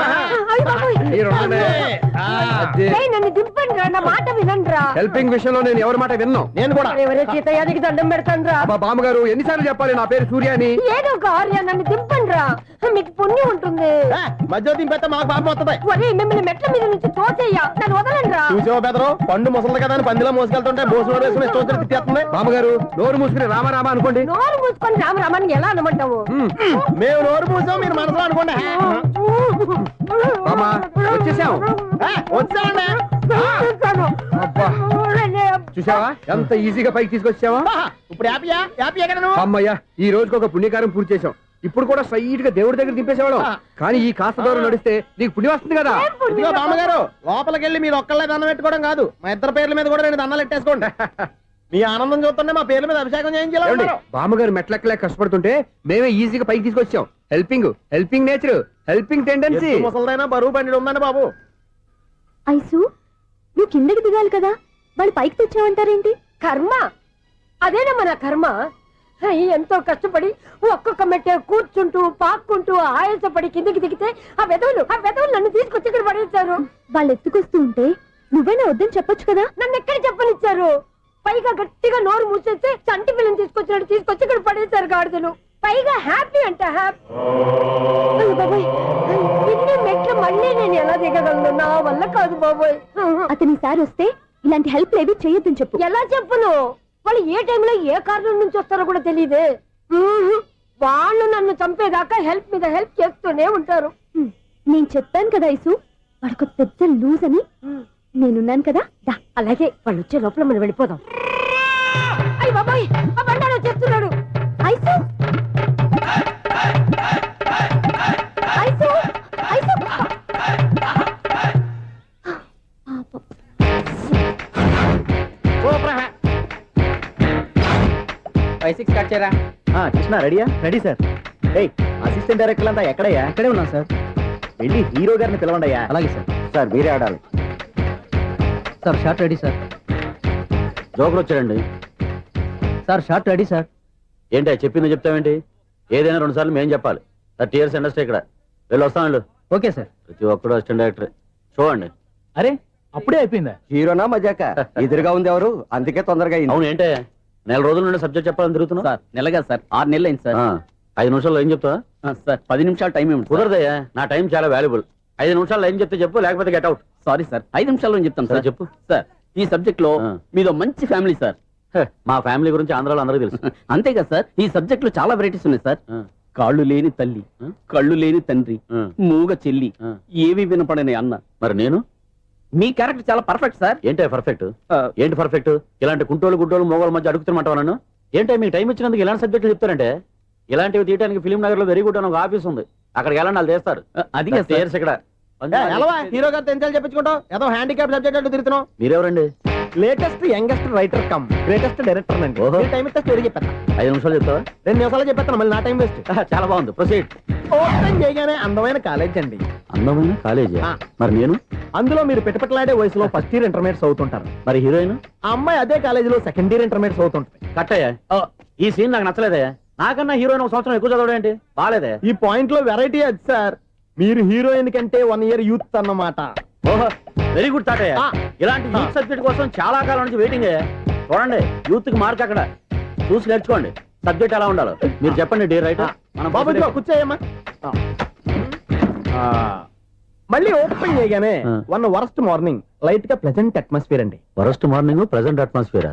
నన్ను దింపండి రా, నా మాట వినండిరా. హెల్పింగ్ విషయంలో నేను ఎవరి మాట విన్నాను. నేను కూడా. ఎవరే సీతయ్యానికి దండం పెడతాను రా. అబ్బా బామ్మగారు, ఎన్నిసార్లు చెప్పాలి నా పేరు సూర్య అని? ఏదో ఒక ఆర్య, నన్ను దింపండి రా, మీకు పుణ్యం ఉంటుంది. మధ్య దింపేస్తే మాకు పాపం వస్తుంది. ఒరే, మిమ్మల్ని మెట్ల మీద నుంచి తోసేయ్యా, నన్ను వదలండి రా. చూసావా బెదరు, పండు ముసలి కదా అని పందిలో మోసుకెళ్తుంటే బోసు వేసుకుని ఇష్టం తిట్టేస్తుంది. బామ్మగారు, నోరు మూసుకుని రామారామా అనుకోండి. నోరు మూసుకొని రామరామని ఎలా అనమంటావు? మేము నోరు మూసాం, మీరు మనసులో అనుకోండి. బామ్మా, వచ్చేసాం. వచ్చామండి. అబ్బా, చూసావా ఎంత ఈజీగా పైకి తీసుకొచ్చావా? ఇప్పుడు హ్యాపీయా? హ్యాపీయా కదా నువ్వు? అమ్మయ్యా, ఈ రోజుకి ఒక పుణ్యకారం పూర్తి చేసాం. ఇప్పుడు కూడా స్ట్రైట్ గా దేవుడి దగ్గర దింపేసేవాళ్ళం. కానీ ఈ కాస్త దూరం నడిస్తే నీకు పుణ్యం వస్తుంది కదా. ఇదిగో బామ్మగారు, లోపలికి వెళ్ళి మీరు ఒక్కళ్ళే దండం పెట్టుకోవడం కాదు, మా ఇద్దరు పేర్ల మీద కూడా 2 దండాలు ఎట్టేసుకోండి. మీ ఆనందం చూస్తుంటే మా పేర్ల మీద అభిషేకం చేయించాలి. బామ్మగారు మెట్లెక్కలేక కష్టపడుతుంటే మేమే ఈజీగా పైకి తీసుకొచ్చాం. Helping nature, helping tendency. ముసలిదైనా బరువు బండి ఉందండి బాబు. ఐసు, నువ్వు కిందకి దిగాలి కదా, వాళ్ళు పైకి తెచ్చావంటారేంటి? కర్మ అదేనమ్మా నా కర్మ. ఎంతో కష్టపడి ఒక్కొక్క మెట్టే కూర్చుంటూ పాక్కుంటూ ఆయాసపడి కిందకి దిగితే ఆ వెధవులు నన్ను తీసుకొచ్చి ఇక్కడ పడేశారు. వాళ్ళు ఎత్తుకొస్తూ ఉంటే నువ్వైనా వద్దని చెప్పొచ్చు కదా. నన్ను ఎక్కడ చెప్పనిచ్చారు? పైగా గట్టిగా నోరు మూసేస్తే చంటి పిల్లని తీసుకొచ్చినట్టు తీసుకొచ్చి ఇక్కడ పడేశారు గాడిదలు. పైగా హ్యాపీ అంట హ్యాపీ. బాబోయ్, ఇన్ని మెట్లు మళ్ళీ నేను ఎలా దిగగలను? నా వల్ల కాదు బాబోయ్. అతని సారి వస్తే ఇలాంటి హెల్ప్ లేవి చేయొద్దని చెప్పు. ఎలా చెప్పును? వాళ్ళు ఏ టైంలో ఏ కారణం నుంచి వస్తారో కూడా తెలియదే. వాళ్ళు నన్ను చంపేదాకా హెల్ప్ మీద హెల్ప్ చేస్తూనే ఉంటారు. నేను చెప్పాను కదా ఐసు, వాడికి పెద్ద లూజ్ అని. నేనున్నాను కదా. దా, అలాగే వాళ్ళు వచ్చే లోపల మనం వెళ్ళిపోదాం. అయ్య బాబాయ్, ఆ బండారు వచ్చేస్తున్నాడు. Ice, ice, ice. కృష్ణ రెడీయా? Ready sir. అసిస్టెంట్ డైరెక్టర్ అంతా ఎక్కడయ్యా? ఇక్కడే ఉన్నాం సార్. వెళ్ళి హీరో గారిని పిలవండి. అలాగే సార్. సార్ మీరే ఆడాలి sir. Short ready sir. Joker వచ్చాడండి సార్. Short ready sir. ఏంటి చెప్పింది చెప్తావేంటి? ఏదైనా 2 సార్లు మేం చెప్పాలి. 30 years ఇండస్ట్రీ ఇక్కడ. వెళ్ళి వస్తాను. Okay sir. ప్రతి ఒక్కడు అసిస్టెంట్ డైరెక్టర్. చూడండి. అరే అప్పుడే అయిపోయిందా? హీరోనా మజాక? ఎదురుగా ఉంది ఎవరు, అందుకే తొందరగా. అవును, ఏంటే 4 రోజుల నుండి సబ్జెక్ట్ చెప్పాలని తిరుగుతున్నా? సార్ నెలగా సార్, 6 నెలలు అయింది సార్. 5 నిమిషాల్లో ఏం చెప్తా? సార్ 10 నిమిషాలు టైం ఏమిటి కుదరదయ్యా, నా టైం చాలా వాల్యుబుల్. 5 నిమిషాల్లో ఏం చెప్తే చెప్పు, లేకపోతే గెట్ అవుట్. సారీ సార్ 5 నిమిషాల్లో చెప్తాను సరే సార్. చెప్పు. సార్ ఈ సబ్జెక్ట్ లో ఆ. మీదో మంచి ఫ్యామిలీ సార్. మా ఫ్యామిలీ గురించి ఆంధ్రాలో అందరికీ తెలుసు. అంతే కదా సార్, ఈ సబ్జెక్ట్ లో చాలా వెరైటీస్ ఉన్నాయి సార్. ఆ, కాళ్ళు లేని తల్లి, ఆ. కళ్ళు లేని తండ్రి, ఆ, మూగ చెల్లి, ఆ. ఏవి వినపడని అన్న. మరి నేను మీ క్యారెక్టర్ చాలా పర్ఫెక్ట్ సార్. ఏంటే పర్ఫెక్ట్? ఏంటి పర్ఫెక్ట్? ఇలాంటి కుంటోళ్ళు గుడ్డోళ్ళు మోగోళ్ళ మధ్య అడుగుతున్నమాట నన్ను. ఏంటో మీకు టైం ఇచ్చినందుకు ఇలాంటి సబ్జెక్టులు చెప్తారంటే, ఇలాంటివి తీయడానికి ఫిలిం నగర్ లో వెరీ గుడ్ అని ఒక ఆఫీస్ ఉంది, అక్కడికి వెళ్ళండి, వాళ్ళు చేస్తారు. అది కదా సార్. ఇక్కడ హీరో గారితో ఎంత చెప్పించుకుంటావు? ఏదో హ్యాండిక్యాప్ సబ్జెక్ట్ అంటూ తిరుగుతున్నావు. మీరెవరండి? Latest youngest writer cum greatest director అండి. ఓహో. టైం ఇస్తే స్టోరీ చెప్పేస్తా. 5 నిమిషాలు చెప్తావా? 2 నిమిషాలు చెప్పేస్తాను, మళ్ళీ నా టైం వేస్ట్. చాలా బాగుంది, ప్రొసీడ్. ఓపెన్ చేయగానే అందమైన కాలేజ్ అండి. అందమైన కాలేజీ. ఆ. మరి నేను? అందులో మీరు పెట్టుపట్లాడే వయసులో ఫస్ట్ ఇయర్ ఇంటర్మీడియట్స్ అవుతుంటారు. మరి హీరోయిన్? ఆ అమ్మాయి అదే కాలేజీలో సెకండ్ ఇయర్ ఇంటర్మీడియట్స్ అవుతుంటది. కట్టయ్యా, ఈ సీన్ నాకు నచ్చలేదయ్యా. నాకన్నా హీరోయిన్ ఒక సంవత్సరం ఎక్కువ చదవడం ఏంటి? బాలేదే. ఈ పాయింట్ లో వెరైటీ అది సార్. మీరు హీరోయిన్ కంటే 1 ఇయర్ యూత్ అన్నమాట. ఓహో, వెరీ గుడ్ థాట్ అయ్యా. ఆ. ఇలాంటి యూత్ సబ్జెక్ట్ కోసం చాలా కాలం నుంచి వెయిటింగ్ అయ్యా. చూడండి, యూత్ కి మార్క్ అక్కడ చూసి నేర్చుకోండి. సబ్జెక్ట్ ఎలా ఉండాలో మీరు చెప్పండి, డీర్ రైటర్. మనం బాబు ఇదిగో కూర్చోయమ్మా. మళ్ళీ ఓపెన్ చేయగానే ఆ. 1 వరస్ట్ మార్నింగ్ లైట్ గా ప్లెజెంట్ అట్మాస్ఫియర్ అండి. Worst morning present atmosphere.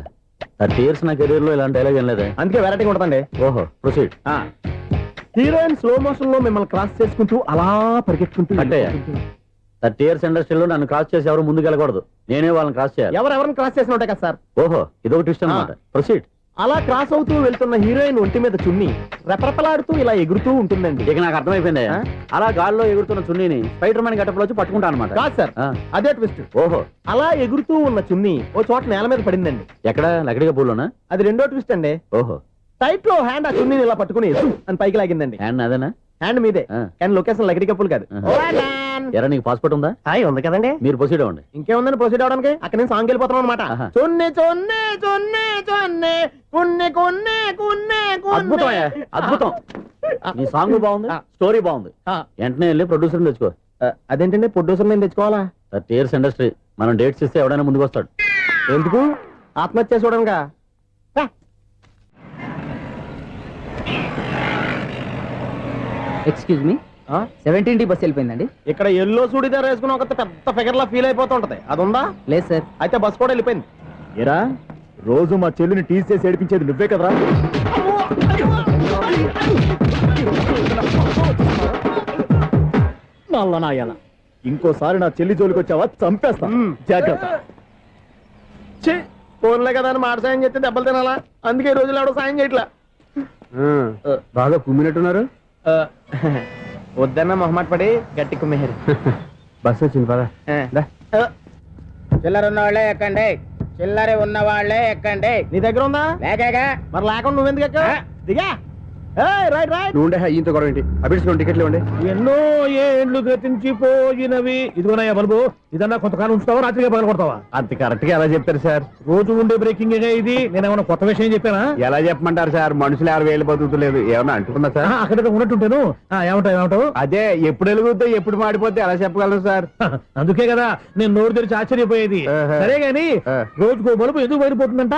30 years నా కెరీర్ లో ఇలాంటి డైలాగ్ ఏం లేదే. అందుకే వెరైటీ ఉంటుందండి. ఓహో, ప్రొసీడ్. హీరోయిన్ స్లో మోషన్ లో మిమ్మల్ని క్రాస్ చేసుకుంటూ అలా పరిగెట్టుకుంటూ అట్టయ్య. 30 years ఇండస్ట్రీలో నన్ను క్రాస్ చేసి ఎవరు ముందుకు వెళ్ళకూడదు, నేనే వాళ్ళని క్రాస్ చేయాలి. ఎవరెవరిని క్రాస్ చేసిన ఉంటాయి కదా సార్. ఓహో, ఇదొక ట్విస్ట్ అన్నమాట. ప్రొసీడ్. అలా క్రాస్ అవుతూ వెళ్తున్న హీరోయిన్ ఒంటి మీద చున్ని రెపరెపలాడుతూ ఇలా ఎగురుతూ ఉంటుందండి. ఇక నాకు అర్థమైపోయింది. ఆ? అలా గాల్లో ఎగురుతున్న చున్నీని స్పైడర్ మ్యాన్ గట్టపులో వచ్చి పట్టుకుంటా అనమాట. కాదు సార్, అదే ట్విస్ట్. ఓహో, అలా ఎగురుతూ ఉన్న చున్ని ఓ చోట నేల మీద పడిందండి. ఎక్కడ? లకడిగా పూల్లోనా? అది రెండో ట్విస్ట్ అండి. ఓహో, టైట్ లో హ్యాండ్ ఆ చున్నీని ఇలా పట్టుకుని అని పైకి లాగిందండి. హ్యాండ్ అదేనా? హ్యాండ్ మీదే, ఆ. కానీ లొకేషన్ లకడి కప్పులు కాదు. ఎరా, నీకు పాస్పోర్ట్ ఉందా? హాయ్ ఉంది కదండి. మీరు ప్రొసీడ్ అవ్వండి. ఇంకేముందని ప్రొసీడ్ అవడానికి? అక్కడ నేను సాంగ్ వెళ్ళిపోతున్నాం అనమాట. ఆహా. చొన్నే చొన్నే చొన్నే చొన్నే కున్నే కున్నే కున్నే అద్భుతం అయ్యా, అద్భుతం. నీ సాంగ్ బాగుంది, స్టోరీ బాగుంది. వెంటనే వెళ్ళి ప్రొడ్యూసర్ తెచ్చుకో. అదేంటండి ప్రొడ్యూసర్ నేను తెచ్చుకోవాలా? 30 years ఇండస్ట్రీ, మనం డేట్స్ ఇస్తే ఎవడైనా ముందుకు వస్తాడు. ఎందుకు? ఆత్మహత్య చూడనుగా. Excuse me, 17D bus వెళ్ళిపోయిందండి. ఇక్కడ ఎల్లో చూడిదార్ వేసుకుని ఒక పెద్ద ఫిగర్ లా ఫీల్ అయిపోతుంటది, అది ఉందా? లేదు సార్. అయితే బస్ కూడా వెళ్ళిపోయింది. ఏరా, రోజు మా చెల్లిని టీస్ చేసి ఏడిపించేది నువ్వే కదరా? నల్ల నాయన, ఇంకోసారి నా చెల్లి జోలికి వచ్చావా చంపేస్తా. జాగ్రత్త. ఫోన్లే కదా అని మాట సాయం చేస్తే దెబ్బలు తినాలా? అందుకే ఈ రోజులు ఎవడో సాయం చేయట్లా. బాగా కుమ్మినట్టున్నారు. వద్దన్న మొహమాట పడి గట్టి కుమ్మేరు. బస్ వచ్చింది పదా. చిల్లర ఉన్న వాళ్ళే ఎక్కండి, చిల్లర ఉన్న వాళ్ళే ఎక్కండి. నీ దగ్గర ఉందా? లేకగా మరి లేకుండా నువ్వెందుకు ఎక్క? దిగా. Right right. నువ్వు ఉండే ఈయంతో గొడవ ఏంటి? అభిడ్స్ టికెట్లు ఇవ్వండి. ఎన్నో ఏండ్లు గతించిపోయినవి. ఇదిగోనయ్యా బల్బు, ఇదన్నా కొంతకాలం ఉంచుతావా, రాత్రిగా పగల కొడతావా? అంత కరెక్ట్ గా ఎలా చెప్తారు సార్? రోజు ఉండే బ్రేకింగ్ ఇది. నేనేమన్నా కొత్త విషయం చెప్పానా? ఎలా చెప్పమంటారు సార్? మనుషులు ఎవరు వేలు బతుకుతలేదు, ఏమన్నా అంటున్నా సార్? అక్కడ ఉన్నట్టుంటాను. ఏమంటావు? అదే ఎప్పుడు వెలుగుతో ఎప్పుడు మాడిపోతే ఎలా చెప్పగలరు సార్? అందుకే కదా నేను నోరు తెరిచి ఆశ్చర్యపోయేది. ఆహా. సరే గాని ఆ. రోజుకో బలుపు ఎందుకు బయటపోతుందంట?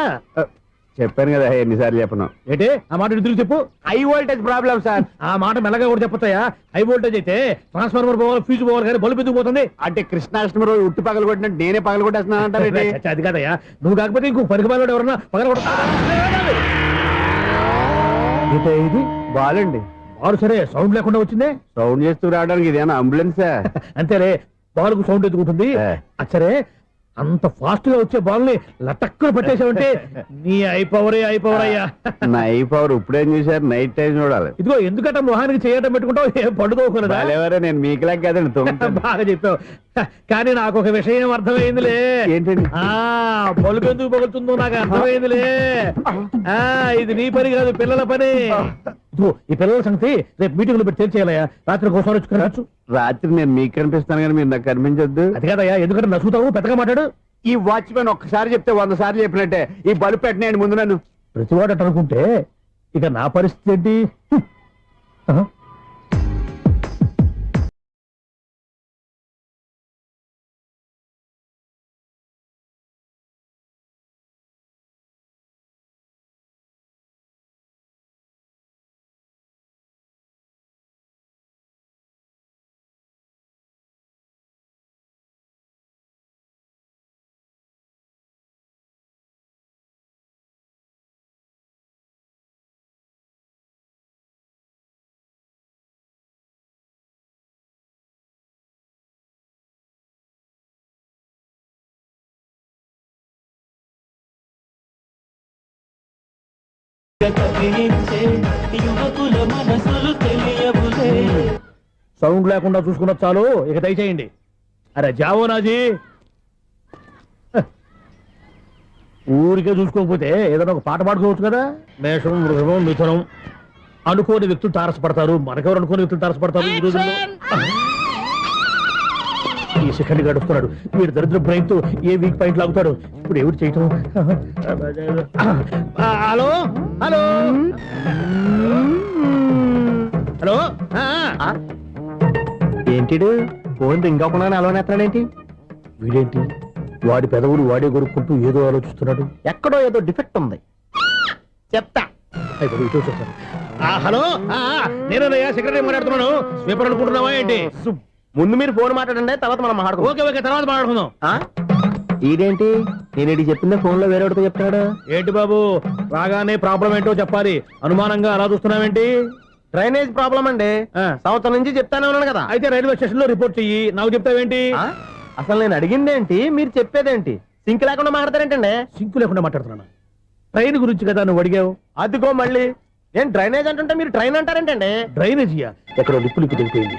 చెప్పాను కదా ఎన్నిసార్లు చెప్పను. ఏంటే ఆ మాట ఇద్దరు చెప్పు. High voltage problem sir. ఆ మాట మెల్లగా కూడా చెప్పొచ్చాయా? హై వోల్టేజ్ అయితే ట్రాన్స్ఫార్మర్ పోవాలి, ఫ్యూజ్ పోవాలి, కానీ బల్బు ఎందుకు పోతుంది? అంటే కృష్ణాష్టమి రోజు ఉట్టి పగలు కొట్టినట్టు నేనే పగలు కొట్టేస్తున్నాను అంటారు. చచ్చా, అది కాదయ్యా. నువ్వు కాకపోతే ఇంకో పనికి బాలోడు ఎవరన్నా పగల కొడతా. ఇది బాలండి. బాలు సరే సౌండ్ లేకుండా వచ్చిందే. సౌండ్ చేస్తూ రావడానికి ఇదేనా అంబులెన్సా? అంతేలే, బాలుకు సౌండ్ ఎత్తుకుంటుంది. సరే, అంత ఫాస్ట్ గా వచ్చే బాల్ ని లటక్కులు పట్టేసావంటే నీ ఐపవర్ అయ్యా. నైట్ పవర్ ఇప్పుడేం చూసారు? నైట్ టైం చూడాలి. ఇదిగో ఎందుకంటే మొహానికి చేయటం పెట్టుకుంటావు, ఏం పండుకోకూడదా? ఎవరే నేను మీకులా కదండి తొమ్మిది. బాగా చెప్పావు. కానీ నాకు ఒక విషయం అర్థమైందిలే. ఏంటండి? బల్బు ఎందుకు పగులుతుందో నాకు అర్థమైందిలే. ఇది నీ పని కాదు, పిల్లల పని. ఇదిగో ఈ పిల్లల సంగతి రేపు మీటింగ్ లో పెట్టి తెలిసేయాలయ్యా. రాత్రి ఒకసారి వచ్చి కనవచ్చు. రాత్రి నేను మీకు కనిపిస్తాను కానీ మీరు నాకు కనిపించొద్దు. అది కాదయ్యా, ఎందుకంటే నసుగుతావు, పెద్దగా మాట్లాడు. ఈ వాచ్మెన్ ఒక్కసారి చెప్తే 100 సార్లు చెప్పినట్టే. ఈ బల్బు పెట్టినాయండి ముందు నన్ను. ప్రతివాడట అనుకుంటే ఇక నా పరిస్థితి ఏంటి? కదిలించే యువకుల మనసులు తెలియవులే. సౌండ్ లేకుండా చూసుకున్న చాలు, ఇక దయచేయండి. అరే జావో నాజీ, ఊరికే చూసుకోకపోతే ఏదైనా ఒక పాట పాడుకోవచ్చు కదా. మేషం, వృషభం, మిథునం అనుకోని వ్యక్తులు తారసపడతారు. మనకెవరు అనుకోని వ్యక్తులు తారసపడతారు ఈ రోజుల్లో. ఈ సెకండ్ గడుస్తున్నాడు వీడు దరిద్ర బ్రెయిన్ తో ఏ వీక్ పాయింట్ లాగుతాడు. ఇప్పుడు ఎవరు చేయటం? Hello hello hello. ఏంటిడు ఫోన్ రింగ్ అవ్వకుండా అలవనేస్తాడేంటి? వీడేంటి వాడి పెదవులు వాడే కొరుక్కుంటూ ఏదో ఆలోచిస్తున్నాడు. ఎక్కడో ఏదో డిఫెక్ట్ ఉంది, చెప్తా. అయిపోయి ఇటు వచ్చేస్తాను. హలో, నేనయ్యా సెక్రటరీ మాట్లాడుతున్నాను. స్వీపర్ అనుకుంటున్నావా ఏంటి? ముందు మీరు ఫోన్ మాట్లాడండి, తర్వాత మనం మాట్లాడుకో. ఓకే ఓకే, తర్వాత మాట్లాడుకుందాం. ఇదేంటి నేను చెప్పిందే ఫోన్ లో వేరే ఒకటి చెప్తాడు. ఏంటి బాబు, రాగానే ప్రాబ్లం ఏంటో చెప్పాలి. అనుమానంగా అలా చూస్తున్నావేంటి? డ్రైనేజ్ ప్రాబ్లం అండి. సంవత్సరం నుంచి చెప్తానే ఉన్నాను కదా. అయితే రైల్వే స్టేషన్ లో రిపోర్ట్ చెయ్యి, నాకు చెప్తావేంటి? అసలు నేను అడిగిందేంటి, మీరు చెప్పేదేంటి? సింక్ లేకుండా మాట్లాడతారేంటండి? సింకు లేకుండా మాట్లాడుతున్నాను. ట్రైన్ గురించి కదా నువ్వు అడిగావు. అదిగో మళ్ళీ నేను డ్రైనేజ్ అంటుంటే మీరు ట్రైన్ అంటారేంటండి? డ్రైనేజీయా? ఎక్కడో లిప్పు తెగిపోయింది.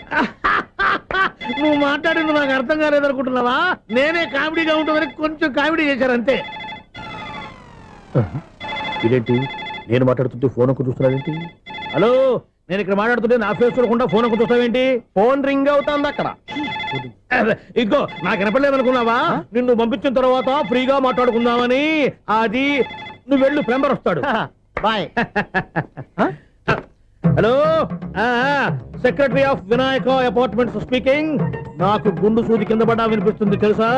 నువ్వు మాట్లాడింది నాకు అర్థం కాలేదనుకుంటున్నావా? నేనే కామెడీగా ఉంటుందని కొంచెం కామెడీ చేశారు అంతే. ఇదేంటి నేను మాట్లాడుతుంటే ఫోన్ ఒక్క చూస్తున్నావేంటి? హలో, నేను ఇక్కడ మాట్లాడుతుంటే నా ఫేస్ చూడకుండా ఫోన్ ఒక్క చూస్తావేంటి? ఫోన్ రింగ్ అవుతుంది అక్కడ. ఇదిగో నాకు వినపడలేదు అనుకున్నావా? నిన్ను పంపించిన తర్వాత ఫ్రీగా మాట్లాడుకుందామని. అది నువ్వు వెళ్ళు, ప్లంబర్ వస్తాడు. Bye. Hello, secretary of Vinayaka apartments speaking. నాకు గుండు సూది కింద పడ్డా వినిపిస్తుంది తెలుసా?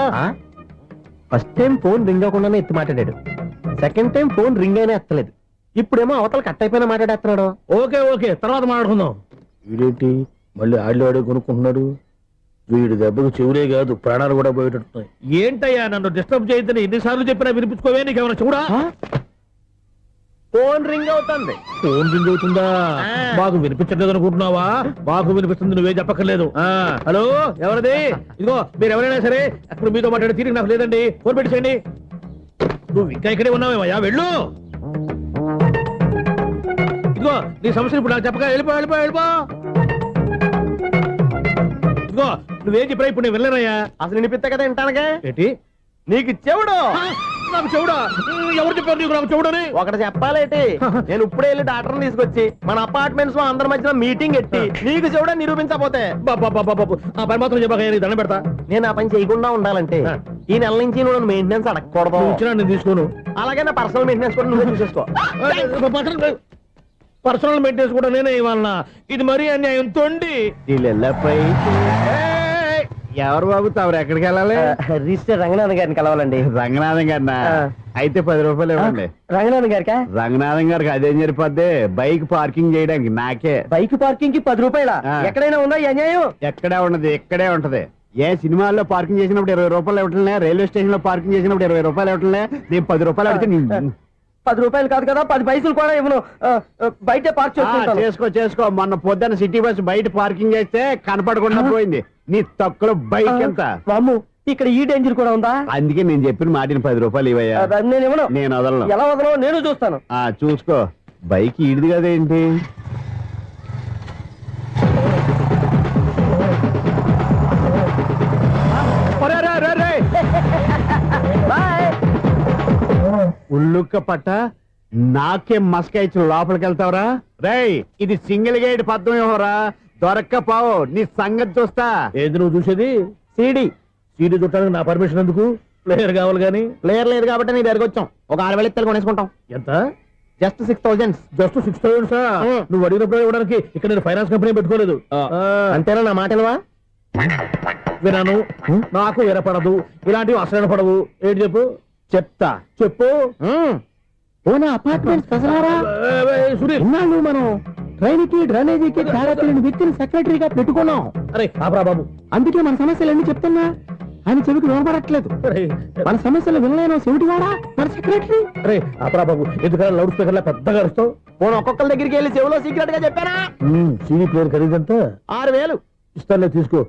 ఫస్ట్ టైం ఫోన్ రింగ్ అవ్వకుండానే ఎత్తి మాట్లాడాడు. సెకండ్ టైం ఫోన్ రింగ్ అయినా ఎత్తలేదు. ఇప్పుడేమో అవతల కట్ అయిపోయినా మాట్లాడేస్తున్నాడు. ఓకే ఓకే, తర్వాత మాట్లాడుకుందాం. వీడేంటి మళ్ళీ ఆడే కొనుక్కుంటున్నాడు? వీడి దెబ్బకు చెవులే కాదు ప్రాణాలు కూడా పోయేటట్టున్నాయి. ఏంటయ్యా నన్ను డిస్టర్బ్ చేయొద్దని ఎన్నిసార్లు చెప్పినా వినిపించుకోవే? నీకేమైనా చూడా? ఫోన్ రింగ్ అవుతుంది. ఫోన్ రింగ్ అవుతుందా? మాకు వినిపించట్లేదు అనుకుంటున్నావా? మాకు వినిపిస్తుంది, నువ్వే చెప్పక్కర్లేదు. హలో, ఎవరిది? ఇదిగో మీరు ఎవరైనా సరే ఇప్పుడు మీతో మాట్లాడే తీరిక నాకు లేదండి. ఫోన్ పెట్టేసేయండి. నువ్వు ఇంకా ఇక్కడే ఉన్నావేమయ్యా, వెళ్ళు. ఇదిగో నీ సమస్యలు ఇప్పుడు నాకు చెప్పక వెళ్ళిపో వెళ్ళిపో వెళ్ళిపో. ఇదిగో నువ్వేం చెప్పరా ఇప్పుడు నేను వెళ్ళానయ్యా. అసలు వినిపిస్తా కదా వింటానగా. ఏంటి నీకు చెవుడు? నాకు చెవుడా? ఎవరు చెప్పారు నీకు నాకు చెవుడని? ఒకటి చెప్పాలేటి, నేను ఇప్పుడే వెళ్ళి డాక్టర్ని తీసుకొచ్చి మన అపార్ట్మెంట్స్ లో అందరి మధ్యన మీటింగ్ ఎట్టి నీకు చెవుడని నిరూపించకపోతే ఆ పని మాత్రం చెప్పాక దండం పెడతా. నేను ఆ పని చేయకుండా ఉండాలంటే ఈ నెల నుంచి నువ్వు మెయింటెనెన్స్ అడగకూడదు. ఇచ్చినా నేను తీసుకోను. అలాగే నా పర్సనల్ మెయింటెనెన్స్ కూడా నువ్వే చూసేసుకో. పర్సనల్ మెయింటెనెన్స్ కూడా నేనే ఇవ్వాలన్నా? ఇది మరీ అన్యాయం తోండి. ఎవరు బాబు తమరు ఎక్కడికి వెళ్ళాలి? రిజిస్టర్ రంగనాథ్ గారిని కలవాలండి. రంగనాథం గారినా? అయితే 10 రూపాయలు ఇవ్వండి. రంగనాథ్ గారికా? రంగనాథం గారికి అదేం సరిపోద్ది, బైక్ పార్కింగ్ చేయడానికి నాకే. బైక్ పార్కింగ్ కి 10 రూపాయల? ఎక్కడైనా ఉందా ఈ అన్యాయం? ఎక్కడే ఉండదు, ఇక్కడే ఉంటది. ఏ సినిమాల్లో పార్కింగ్ చేసినప్పుడు 20 రూపాయలు ఇవ్వట్లే, రైల్వే స్టేషన్ లో పార్కింగ్ చేసినప్పుడు 20 రూపాయలు ఇవ్వట్లే. నేను 10 రూపాయలు అడిగితే 10 రూపాయలు కాదు కదా, 10 పైసలు కూడా ఇవ్వను. బయట పార్క్ చేసుకో. మొన్న పొద్దున్న సిటీ బస్ బయట పార్కింగ్ చేస్తే కనపడకుండా పోయింది. నీ తక్కువ బైక్ ఎంత? వామ్ము, ఇక్కడ ఈ డేంజర్ కూడా ఉందా? అందుకే నేను చెప్పిన మాటిని 10 రూపాయలు ఇవ్వయ్యా. నేను ఇవ్వను. నేను వదలను. ఎలా వదలను నేను చూస్తాను. చూసుకో. బైక్ ఈడిది కదేంటి? ఉల్లుక్క పట్ట నాకే మస్క ఇచ్చిన లోపలికి వెళ్తావరా? రేయ్, ఇది సింగిల్ గేట్ పద్మం ఇవ్వరా? దొరక్కపోవు, నీ సంగతి చూస్తా. ఏది నువ్వు చూసేది? సీడీ చుట్టానికి నా పర్మిషన్ ఎందుకు? ప్లేయర్ కావాలి కానీ. ప్లేయర్ లేదు కాబట్టి నీ దగ్గరకు వచ్చాం. ఒక 6,000 ఇత్తలు కొనేసుకుంటాం. ఎంత? జస్ట్ 6,000. జస్ట్ 6,000 నువ్వు అడిగినప్పుడు ఇవ్వడానికి ఇక్కడ నేను ఫైనాన్స్ కంపెనీ పెట్టుకోలేదు. అంతేనా? నా మాటలువా? వినాను, నాకు వినపడదు. ఇలాంటివి అసలు పడవు. ఏంటి చెప్పు? చెప్తా. చెప్పు. అపార్ట్మెంట్ సునీల్, మనం ట్రైన్ కి డ్రైనేజీకి తేడా తెలియని వ్యక్తిని సెక్రటరీగా పెట్టుకున్నాం. అరే ఆపరా బాబు. అందుకే మన సమస్యలన్నీ చెప్తున్నా. ఆయన చెవికి వినపడట్లేదు. మన సమస్యలు వినలేను చెవిటివాడా మన సెక్రటరీ. అరే ఆపరా బాబు, ఎందుకన్నా లౌడ్ స్పీకర్ లా పెద్దగా అరుస్తావు? పోను ఒక్కొక్కరి దగ్గరికి వెళ్ళి చెవిలో సీక్రెట్ గా చెప్పానా? సీడీ ప్లేయర్ ఖరీదంతా 6,000 ఇస్తానులే, తీసుకో.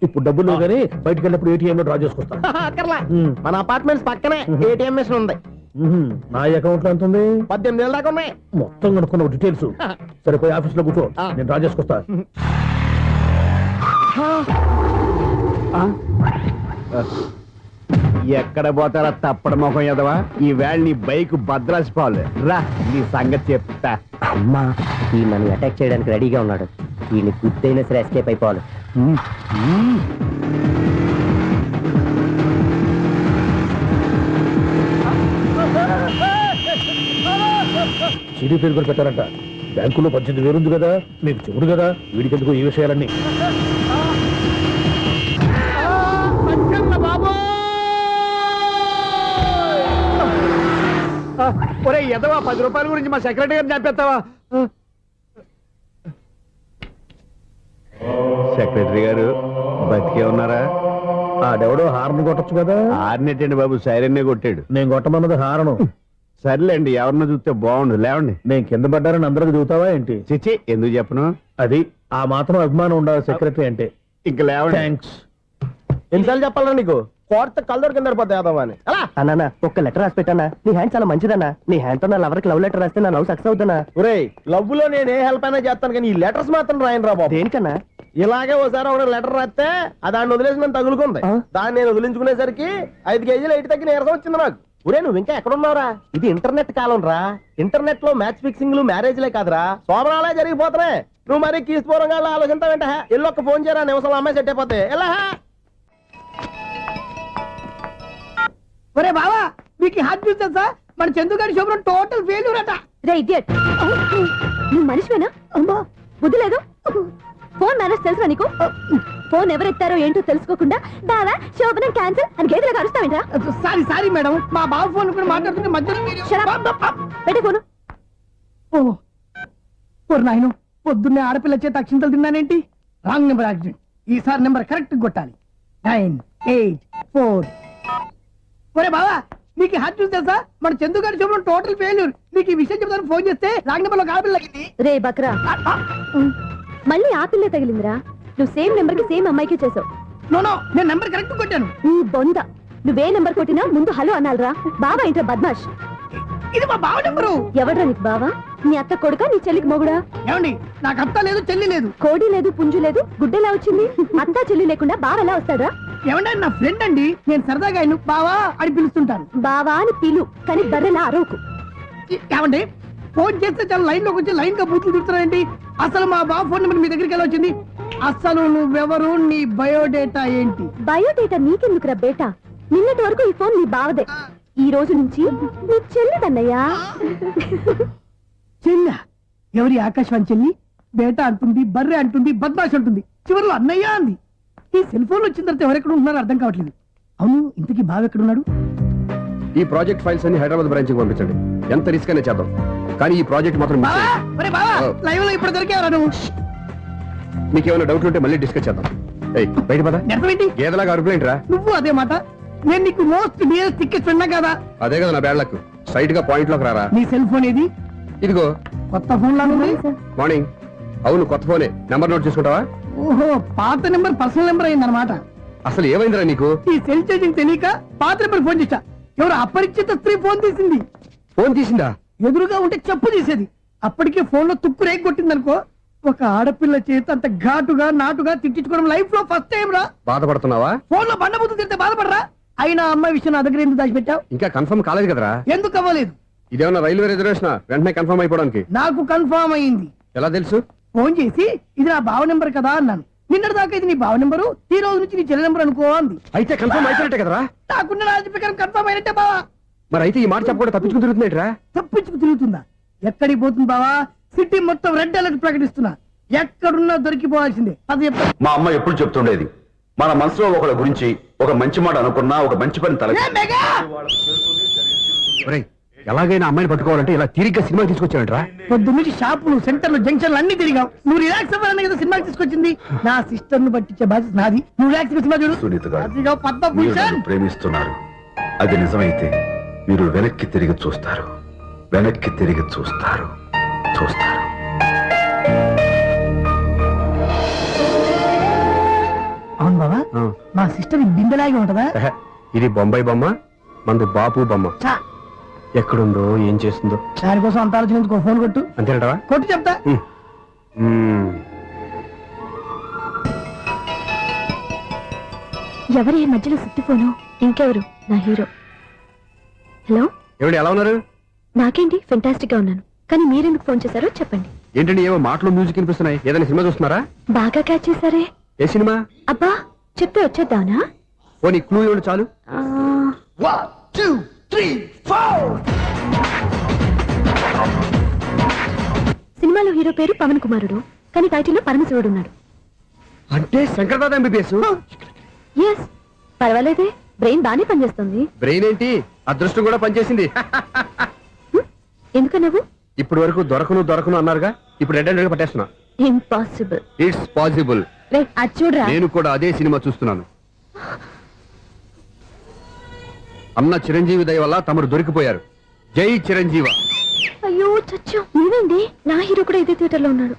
ఇప్పుడు డబ్బులు లేవు కానీ బయటకు వెళ్ళినప్పుడు ఏటీఎం లో డ్రా చేసుకొస్తా. అక్కర్లా, మన అపార్ట్మెంట్స్ పక్కనే ఏటీఎం మిషన్ ఉంది. నా అకౌంట్ లో ఎంత ఉంది? 18,000 దాకా ఉన్నాయి. మొత్తం కనుక్కున్న డీటెయిల్స్. సరిపోయి ఆఫీస్ లో కూర్చో, నేను డ్రా చేసుకొస్తా. ఎక్కడ పోతారా తప్పడ మొహం ఎదవా? ఈ వేళ నీ బైక్ భద్రాసి పోవాలి. రా నీ సంగతి చెప్తా. అమ్మా ఈ నన్ను అటాక్ చేయడానికి రెడీగా ఉన్నాడు. ఈయన గుద్దైనా సరే ఎస్కేప్ అయిపోవాలి. సిడీ పేరు కూడా పెట్టారంట. బ్యాంకులో 18,000 ఉంది కదా, మీకు చెవుడు కదా, వీడికి ఎందుకు ఈ విషయాలన్నీ? ఒరే ఎదవా, 10 రూపాయల గురించి మా సెక్రటరీ గారిని చంపేస్తావా? సెక్రటరీ గారు బతికే ఉన్నారా? ఆడెవడో హార్న్ కొట్టచ్చు కదా. ఆరినెట్టండి బాబు, సైరన్నే కొట్టాడు. నేను కొట్టమన్నది హారను. సర్లేండి, ఎవరినో చూస్తే బాగుండు. లేవండి. నేను కింద పడ్డారని అందరికి చూతావా ఏంటి? చిచ్చి, ఎందుకు చెప్పను? అది ఆ మాత్రం అభిమానం ఉండాలి సెక్రటరీ అంటే. ఇంక లేవండి. థ్యాంక్స్. ఎన్నిసార్లు చెప్పాలన్నా నీకు? కోర్త కళ్ళోడు కింద పడిపోతాయి యాదవ్ అని. అన్నా ఒక్క లెటర్ రాసి పెట్టానా? నీ హ్యాండ్ చాలా మంచిదన్నా. నీ హ్యాండ్ తో నా లవర్కి లవ్ లెటర్ రాస్తే నా లవ్ సక్సెస్ అవుతానా? ఒరే, లవ్ లో నేను ఏ హెల్ప్ అయినా చేస్తాను, కానీ ఈ లెటర్స్ మాత్రం రాయను రా బాబు. దేనికన్నా? ఇలాగే ఓసారి ఒక లెటర్ రాస్తే అది దాన్ని వదిలేసి నేను తగులుకుంది. దాన్ని నేను వదిలించుకునేసరికి 5 కేజీలు 8 తగ్గి నీరసం వచ్చింది నాకు. ఒరే, నువ్వు ఇంకా ఎక్కడున్నావురా? ఇది ఇంటర్నెట్ కాలం రా. ఇంటర్నెట్ లో మ్యాచ్ ఫిక్సింగ్లు మ్యారేజ్లే కాదురా, శోభనాలే జరిగిపోతున్నాయి. నువ్వు మరి కీస్పూరంగా ఆలోచించావేంట? ఎల్లొక్క ఫోన్ చేయరా, నిమిషంలో అమ్మాయి సెట్ అయిపోతే. ఎలా? ఒరే బావా, మీకు హాట్ న్యూస్ తెలుసా? మన చందుగారి శుభ్రం టోటల్ ఫెయిల్యూర్ అట. రే ఇడియట్, నువ్వు మనిషివేనా? అమ్మా బుద్ధి లేదు. ఫోన్ మేనేజ్ తెలుసా నీకు? ఫోన్ ఎవరెత్తారో ఏంటో తెలుసుకోకుండా బావా శోభనం క్యాన్సిల్ అని గేదెలకు అరుస్తావేంట్రా? సారీ సారీ మేడం, మా బావ ఫోన్ కూడా మాట్లాడుతుంటే మధ్యలో మీరు- పెట్టే ఫోను. ఓ నాయను, పొద్దున్నే ఆడపిల్ల చేత అక్షింతలు తిన్నానేంటి? Wrong number accident. ఈసారి నెంబర్ కరెక్ట్ కొట్టాలి. 984. ఒరే బావా, నీకు హాట్ న్యూస్ తెలుసా? మన చందుగారి శుభ్రం టోటల్ ఫెయిల్యూర్. నీకు ఈ విషయం చెప్తాను ఫోన్ చేస్తే రాంగ్ నెంబర్ లో ఆడపిల్ల తగ్గింది. రే బక్రా, మళ్ళీ ఆ పిల్లే తగిలిందిరా. నువ్వు సేమ్ నెంబర్ కి సేమ్ అమ్మాయికే చేసావు. నో, నేను నెంబర్ కరెక్ట్ కొట్టాను. ఈ బొంద, నువ్వే నెంబర్ కొట్టినా ముందు హలో అనాలిరా. బావా ఇంట్లో బద్మాష్. ఇది మా బావ నెంబరు. ఎవడ్రా నీకు బావా? నీ అత్త కొడుక, నీ చెల్లికి మొగుడా? ఏమండి, నాకు అత్త లేదు, చెల్లి లేదు. కోడి లేదు, పుంజు లేదు, గుడ్డెలా వచ్చింది? అత్త చెల్లి లేకుండా బావ ఎలా వస్తాడా? ఏమండి, నా ఫ్రెండ్ అండి, నేను సరదాగా ఆయన బావా అని పిలుస్తుంటాను. బావా అని పిలు, కానీ బర్రెలా అరవకు. ఏమండి, ఫోన్ చేస్తే చాలా లైన్ లోకి వచ్చి లైన్ గా బూతులు తిడుతున్నాయండి. అసలు మా బావ ఫోన్ నెంబర్ మీ దగ్గరికి ఎలా వచ్చింది? అసలు నువ్వెవరు, నీ బయోడేటా ఏంటి? బయోడేటా నీకెందుకురా బేటా? నిన్నటి వరకు ఈ ఫోన్ నీ బావదే. ఈ రోజు నుంచి నీ చెల్లిదన్నయ్యా. చెల్ల? ఎవరి ఆకాశవాణి చెల్లి? బేటా అంటుంది, బర్రె అంటుంది, బద్మాష్ అంటుంది, చివరిలో అన్నయ్య అంది. ఈ సెల్ ఫోన్ వచ్చిన తర్వాత ఎవరెక్కడ ఉంటున్నారో అర్థం కావట్లేదు. అవును, ఇంతకీ బావ ఎక్కడున్నాడు? ఈ ప్రాజెక్ట్ ఫైల్స్ అన్ని హైదరాబాద్ బ్రాంచ్ కి పంపించండి. ఎంత రిస్క్ అయినా చేద్దాం, కానీ ఈ ప్రాజెక్ట్ మాత్రం మిస్ బావా, అయ్యింది. ఒరే బావా, లైవ్ లో ఇప్పుడు దొరికేవరా నువ్వు? మీకు ఏమైనా డౌట్ ఉంటే మళ్ళీ డిస్కస్ చేద్దాం. ఏయ్, బయట పద. నిజమేంటి? గేదలాగా అరుపులేంటి రా? నువ్వు అదే మాట. నేను నీకు మోస్ట్ డియరెస్ట్ టికెట్స్ ఉన్నా కదా. అదే కదా నా బ్యాడ్ లక్. స్ట్రైట్ గా పాయింట్ లోకి రారా. నీ సెల్ ఫోన్ ఏది? ఇదిగో. కొత్త ఫోన్ లాగా ఉంది. మార్నింగ్. అవును, కొత్త ఫోనే. నెంబర్ నోట్ చేసుకుంటావా? ఓహో, పాత నెంబర్ పర్సనల్ నెంబర్ అయిందన్నమాట. అసలు ఏమైందిరా నీకు? ఈ సెల్ చేంజింగ్ తెలియక పాత నెంబర్ ఫోన్ చేశా. ఎవరు అపరిచిత స్త్రీ ఫోన్ తీసింది. ఫోన్ తీసిందా? ఎదురుగా ఉంటే చెప్పు తీసేది. అప్పటికే ఫోన్ లో తుక్కు రేగి కొట్టింది అనుకో. ఒక ఆడపిల్ల చేత అంత ఘాటుగా నాటుగా తిట్టించుకోవడం లైఫ్ లో ఫస్ట్ టైం రా. బాధపడుతున్నావా? ఫోన్ లో బండబుద్ధి తింటే బాధపడరా? అయినా అమ్మాయి విషయం నా దగ్గర ఎందుకు దాచిపెట్టావు? ఇంకా కన్ఫర్మ్ కాలేదు కదరా? ఎందుకు అవ్వలేదు? ఇదేమన్నా రైల్వే రిజర్వేషన్? వెంటనే కన్ఫర్మ్ అయిపోవడానికి. నాకు కన్ఫర్మ్ అయింది. ఎలా తెలుసు? ఫోన్ చేసి ఇది నా బావ నెంబర్ కదా అన్నాను. నిన్నటి దాకా ఇది నీ బావ నెంబరు, ఈ రోజు నుంచి నీ చెల్లి నెంబర్ అనుకో అంది. అయితే కన్ఫర్మ్ అయిపోయినట్టే కదరా? నాకున్న రాజు ప్రకారం కన్ఫర్మ్ అయినట్టే బావా. మరి అయితే ఈ మాట చెప్పకుండా తప్పించుకుని తిరుగుతున్నట్రా? తప్పించుకు తిరుగుతుందా? ఎక్కడికి పోతుంది బావా? సిటీ మొత్తం రెడ్ అలర్ట్ ప్రకటిస్తున్నా. ఎక్కడున్నా దొరికిపోవాల్సిందే. అది మా అమ్మ ఎప్పుడు చెప్తుండేది, మన మనసులో ఒకళ్ళ గురించి ఒక మంచి మాట అనుకున్నా, ఒక మంచి పని తల ఎలాగైనా అమ్మాయిని పట్టుకోవాలంటే ఇలా తిరిగ్గా సినిమా తీసుకొచ్చాడంట్రా? పొద్దు నుంచి షాపులు, సెంటర్లు, జంక్షన్లు అన్ని తిరిగావు. నువ్వు రిలాక్స్ అవ్వాలని కదా సినిమాకి తీసుకొచ్చింది. నా సిస్టర్ ను పట్టించే బాధ్యత నాది. నువ్వు రిలాక్స్ సినిమా చూడు. సునీత గారు, అదిగో మీరు పద్మభూషణ్. నన్ను ప్రేమిస్తున్నారు. అది నిజమైతే మీరు వెనక్కి తిరిగి చూస్తారు, వెనక్కి తిరిగి చూస్తారు, చూస్తారు. అవును బావా, మా సిస్టర్ బిందెలాగే ఉంటదా? ఇది బొంబాయి బొమ్మ, మంది బాపు బొమ్మ. చా, ఎక్కడుందో ఏం చేస్తుందో దానికోసం అంత ఆలోచించుకో, ఫోన్ కొట్టు. అంతేనటవా? కొట్టు చెప్తా. ఎవరు ఈ మధ్యలో సుత్తి ఫోను? ఇంకెవరు? నా హీరో. హలో, ఏమిటి ఎలా ఉన్నారు? నాకేంటి ఫెంటాస్టిక్ గా ఉన్నాను, కానీ మీరెందుకు ఫోన్ చేశారో చెప్పండి. ఏంటండి ఏవో మాటలు మ్యూజిక్ వినిపిస్తున్నాయి, ఏదైనా సినిమా చూస్తున్నారా? బాగా క్యాచ్ చేశారే. ఏ సినిమా? అబ్బా, చెప్తే వచ్చేద్దానా? ఓ నీ క్లూ ఇవ్వండి చాలు. సినిమాలో హీరో పేరు పవన్ కుమారుడు, కానీ టైటిల్లో పరమశివుడు ఉన్నాడు. అంటే శంకర్దాద ఎంబీబీఎస్. ఎస్, పర్వాలేదే, బ్రెయిన్ బానే పనిచేస్తుంది. బ్రెయిన్ ఏంటి, అదృష్టం కూడా పనిచేసింది. ఎందుకన్నావు? ఇప్పుడు వరకు దొరకను అన్నారుగా, ఇప్పుడు రెడ్ గా పట్టేస్తున్నా. ఇంపాసిబుల్. It's possible. అది చూడరా. నేను కూడా అదే సినిమా చూస్తున్నాను. అన్న చిరంజీవి దయ వల్ల తమరు దొరికిపోయారు. జై చిరంజీవ. అయ్యో చచ్చా, నీవేంది? నా హీరో కూడా ఇదే థియేటర్ లో ఉన్నాడు.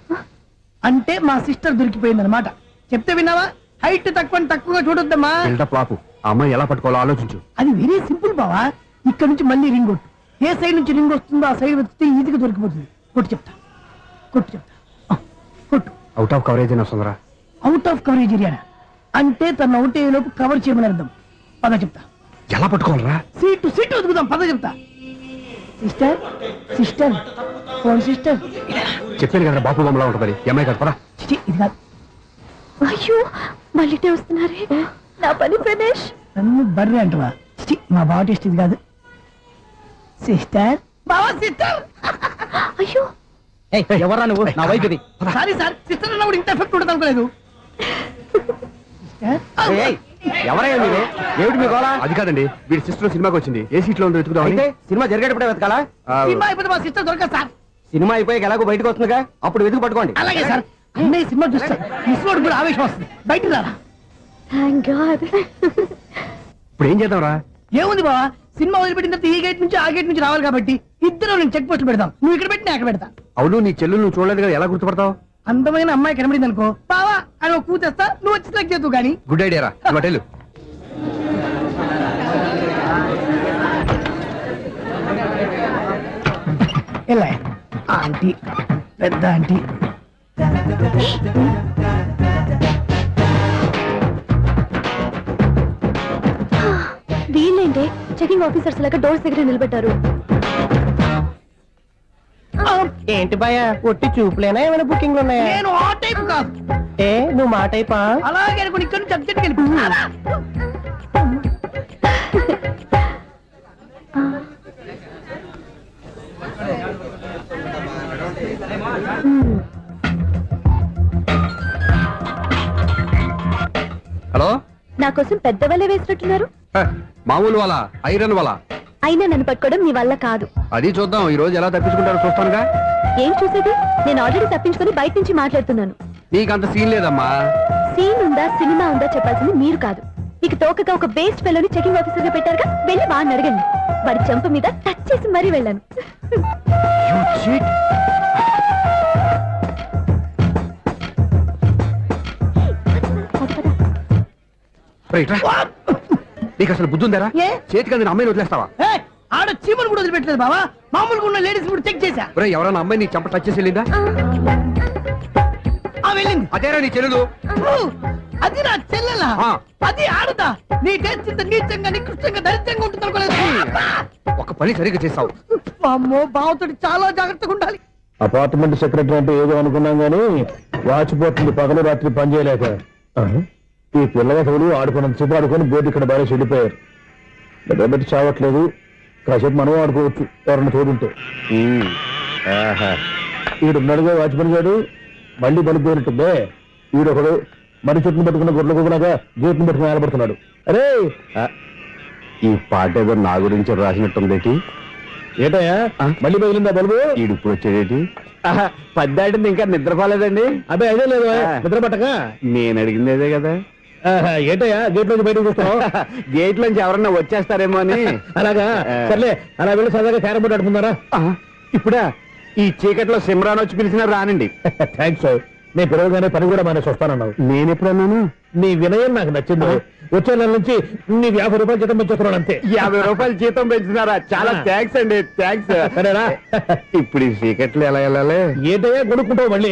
అంటే మా సిస్టర్ దొరికిపోయింది అనమాట. చెప్తే విన్నావా? హైట్ తక్కువగా చూడొద్దమ్మా. బిల్డప్ లాపు. ఆ అమ్మాయి ఎలా పట్టుకోవాలో ఆలోచించు. అది వెరీ సింపుల్ బావా. ఇక్కడ నుంచి మళ్ళీ రింగ్ కొట్టు. ఏ సైడ్ నుంచి రింగ్ వస్తుందో ఆ సైడ్ వస్తే ఈజీగా దొరికిపోతుంది. కొట్టు చెప్తా. కొట్టు. అవుట్ ఆఫ్ కవరేజ్ అని వస్తుందిరా. అవుట్ ఆఫ్ కవరేజ్ ఏరియా అంటే తన అవుట్ అయ్యే లోపు కవర్ చేయమని అర్థం. పద చెప్తా. ఎలా పట్టుకోవాలరా? సీటు వెతుకుదాం, పద చెప్తా. Sister phone sister. చెప్పాను కదా బాపు బొమ్మలా ఉంటుంది. అమ్మాయి కదా పరా. ఇది కాదు. అయ్యో, మళ్ళీ వస్తున్నారే. నా పని ఫినిష్. నన్ను బర్రె అంటవా? మా బావ టేస్ట్ ఇది కాదు. సిస్టర్, బావా సిస్టర్. అయ్యో, ఎవరా నువ్వు? నా వైఫ్ ఇది. సారీ సార్, సిస్టర్ అన్నప్పుడు ఇంత ఎఫెక్ట్ ఉండదు అనుకోలేదు. ఎవరయ్యా మీరు? ఏమిటి మీ గోళ? అది కాదండి, వీడి సిస్టర్ సినిమాకి వచ్చింది. ఏ సీట్ లో ఉందో వెతుకుదాం. అయితే సినిమా జరిగేటప్పుడే వెతకాలా? సినిమా అయిపోతే మా సిస్టర్ దొరకదు సార్. సినిమా అయిపోయాక ఎలాగో బయటకు వస్తుందిగా, అప్పుడు వెతుకు పట్టుకోండి. అలాగే సార్. అన్నయ్య సినిమా చూస్తారు, మిస్వాడు కూడా ఆవేశం వస్తుంది. బయట రారా. Thank God. ఇప్పుడు ఏం చేద్దాం రా? ఏముంది బావా, సినిమా వదిలిపెట్టిన తర్వాత ఈ గేట్ నుంచి ఆ గేట్ నుంచి రావాలి కాబట్టి ఇద్దరు నేను చెక్ పోస్ట్ పెడతాం. నువ్వు ఇక్కడ పెట్టి నేను అక్కడ పెడతా. అవును, నీ చెల్లు నువ్వు చూడలేదు కదా, ఎలా గుర్తుపడతావు? అందమైన అమ్మాయి కనబడింది అనుకో, బావా అని ఒక కూతేస్తా, నువ్వు వచ్చి సెలెక్ట్ చేద్దు కానీ. గుడ్ ఐడియా రా. హోటల్ ఎలా ఆంటీ, పెద్ద ఆంటీ. వీళ్ళేంటే చెకింగ్ ఆఫీసర్స్ లాగా డోర్స్ దగ్గర నిలబెట్టారు. ఏంటి భయ, ఒట్టి చూపులేనా ఏమైనా బుకింగ్లు ఉన్నాయా? నేను ఆ టైప్ కాదు. ఏ నువ్వు మా టైపా? అలాగే అనుకుని ఇక్కడ నుంచి అర్జెంట్కి వెళ్ళిపో. హలో, నా కోసం పెద్ద వలే వేసినట్టున్నారు. మామూలు వాళ్ళ ఐరన్ వాళ్ళ. అయినా నన్ను పట్టుకోవడం మీ వల్ల కాదు. అది చూద్దాం, ఈ రోజు ఎలా తప్పించుకుంటారో చూస్తానుగా. ఏం చూసేది? నేను ఆల్రెడీ తప్పించుకొని బయట నుంచి మాట్లాడుతున్నాను. నీకంత సీన్ లేదమ్మా. సీన్ ఉందా సినిమా ఉందా చెప్పాల్సింది మీరు కాదు. మీకు తోకగా ఒక బేస్ట్ ఫెలోని చెకింగ్ ఆఫీసర్ గా పెట్టారుగా, వెళ్ళి వాడిని అడగండి. వాడి చెంప మీద టచ్ చేసి మరీ వెళ్ళాను. నీకు అసలు బుద్ధి ఉందారా? ఏ? చేతికి అందిన అమ్మాయిని వదిలేస్తావా? ఆడ చీమలు కూడా వదిలిపెట్టలేదు బావా. మామూలుగా ఉన్న లేడీస్ కూడా చెక్ చేశా. ఎవరైనా అమ్మాయి నీ చెంప టచ్ చేసి వెళ్ళిందా? వెళ్ళింది. అదేరా నీ చెల్లెలు. అది నా చెల్లెలా? ఆ. అది ఆడదా? నీ టేస్ట్ ఇంత నీచంగా నికృష్టంగా దరిద్రంగా ఉంటుంది అనుకోలేదు. ఒక పని సరిగ్గా చేస్తావు. అమ్మో, బావతోటి చాలా జాగ్రత్తగా ఉండాలి. అపార్ట్మెంట్ సెక్రటరీ అంటే ఏదో అనుకున్నాం గానీ వాచిపోతుంది పగలు రాత్రి పని చేయలేక. ఈ పిల్లగతులు ఆడుకున్నంతసేపు ఆడుకొని బోర్డు ఇక్కడ బాగా చెడిపోయారు. నిద్రబెట్టి చావట్లేదు. కాసేపు మనం ఆడుకోవచ్చు ఎవరన్నా తోడుంటే. ఈడున్నాడుగా వాచ్మెన్ గారు, మళ్ళీ బలిపోయినట్టుందే. ఈడొకడు మరి చెట్టును పట్టుకున్న గొర్రెల కుక్కలాగా గేట్ను పట్టుకుని ఏలబడుతున్నాడు. అరే, ఈ పాట ఏదో నా గురించి రాసినట్టుంది. ఏటయ్యా మళ్ళీ బదిలిందా బల్బు? ఈడు ఇప్పుడు వచ్చేదేటి? పద్దాటింది ఇంకా నిద్రపోలేదండి. అదే అదే లేదు నిద్ర పట్టక. నేను అడిగింది అదే కదా. ఏటయ్యా గేట్ నుంచి బయటకు చూస్తున్నావు? గేట్ లోంచి ఎవరన్నా వచ్చేస్తారేమో అని. అలాగా, సర్లే అలా వెళ్ళి సరదాగా క్యారం బోర్డు ఆడుకుందారా? ఇప్పుడా? ఈ చీకట్లో సిమ్రాన్ వచ్చి పిలిచినా రానండి. థ్యాంక్స్. నేను పిలవగానే పని కూడా మానేసి వస్తానన్నావు. నేను ఎప్పుడన్నాను? నీ వినయం నాకు నచ్చింది. వచ్చే నెల నుంచి నీకు 50 రూపాయలు జీతం పెంచుతున్నాను అంతే. 50 రూపాయలు జీతం పెంచుతున్నారా? చాలా థ్యాంక్స్ అండి, థ్యాంక్స్. సరేనా? ఇప్పుడు ఈ చీకట్లు ఎలా వెళ్ళాలి? ఏంటయ్యా కొనుక్కుంటావు మళ్ళీ?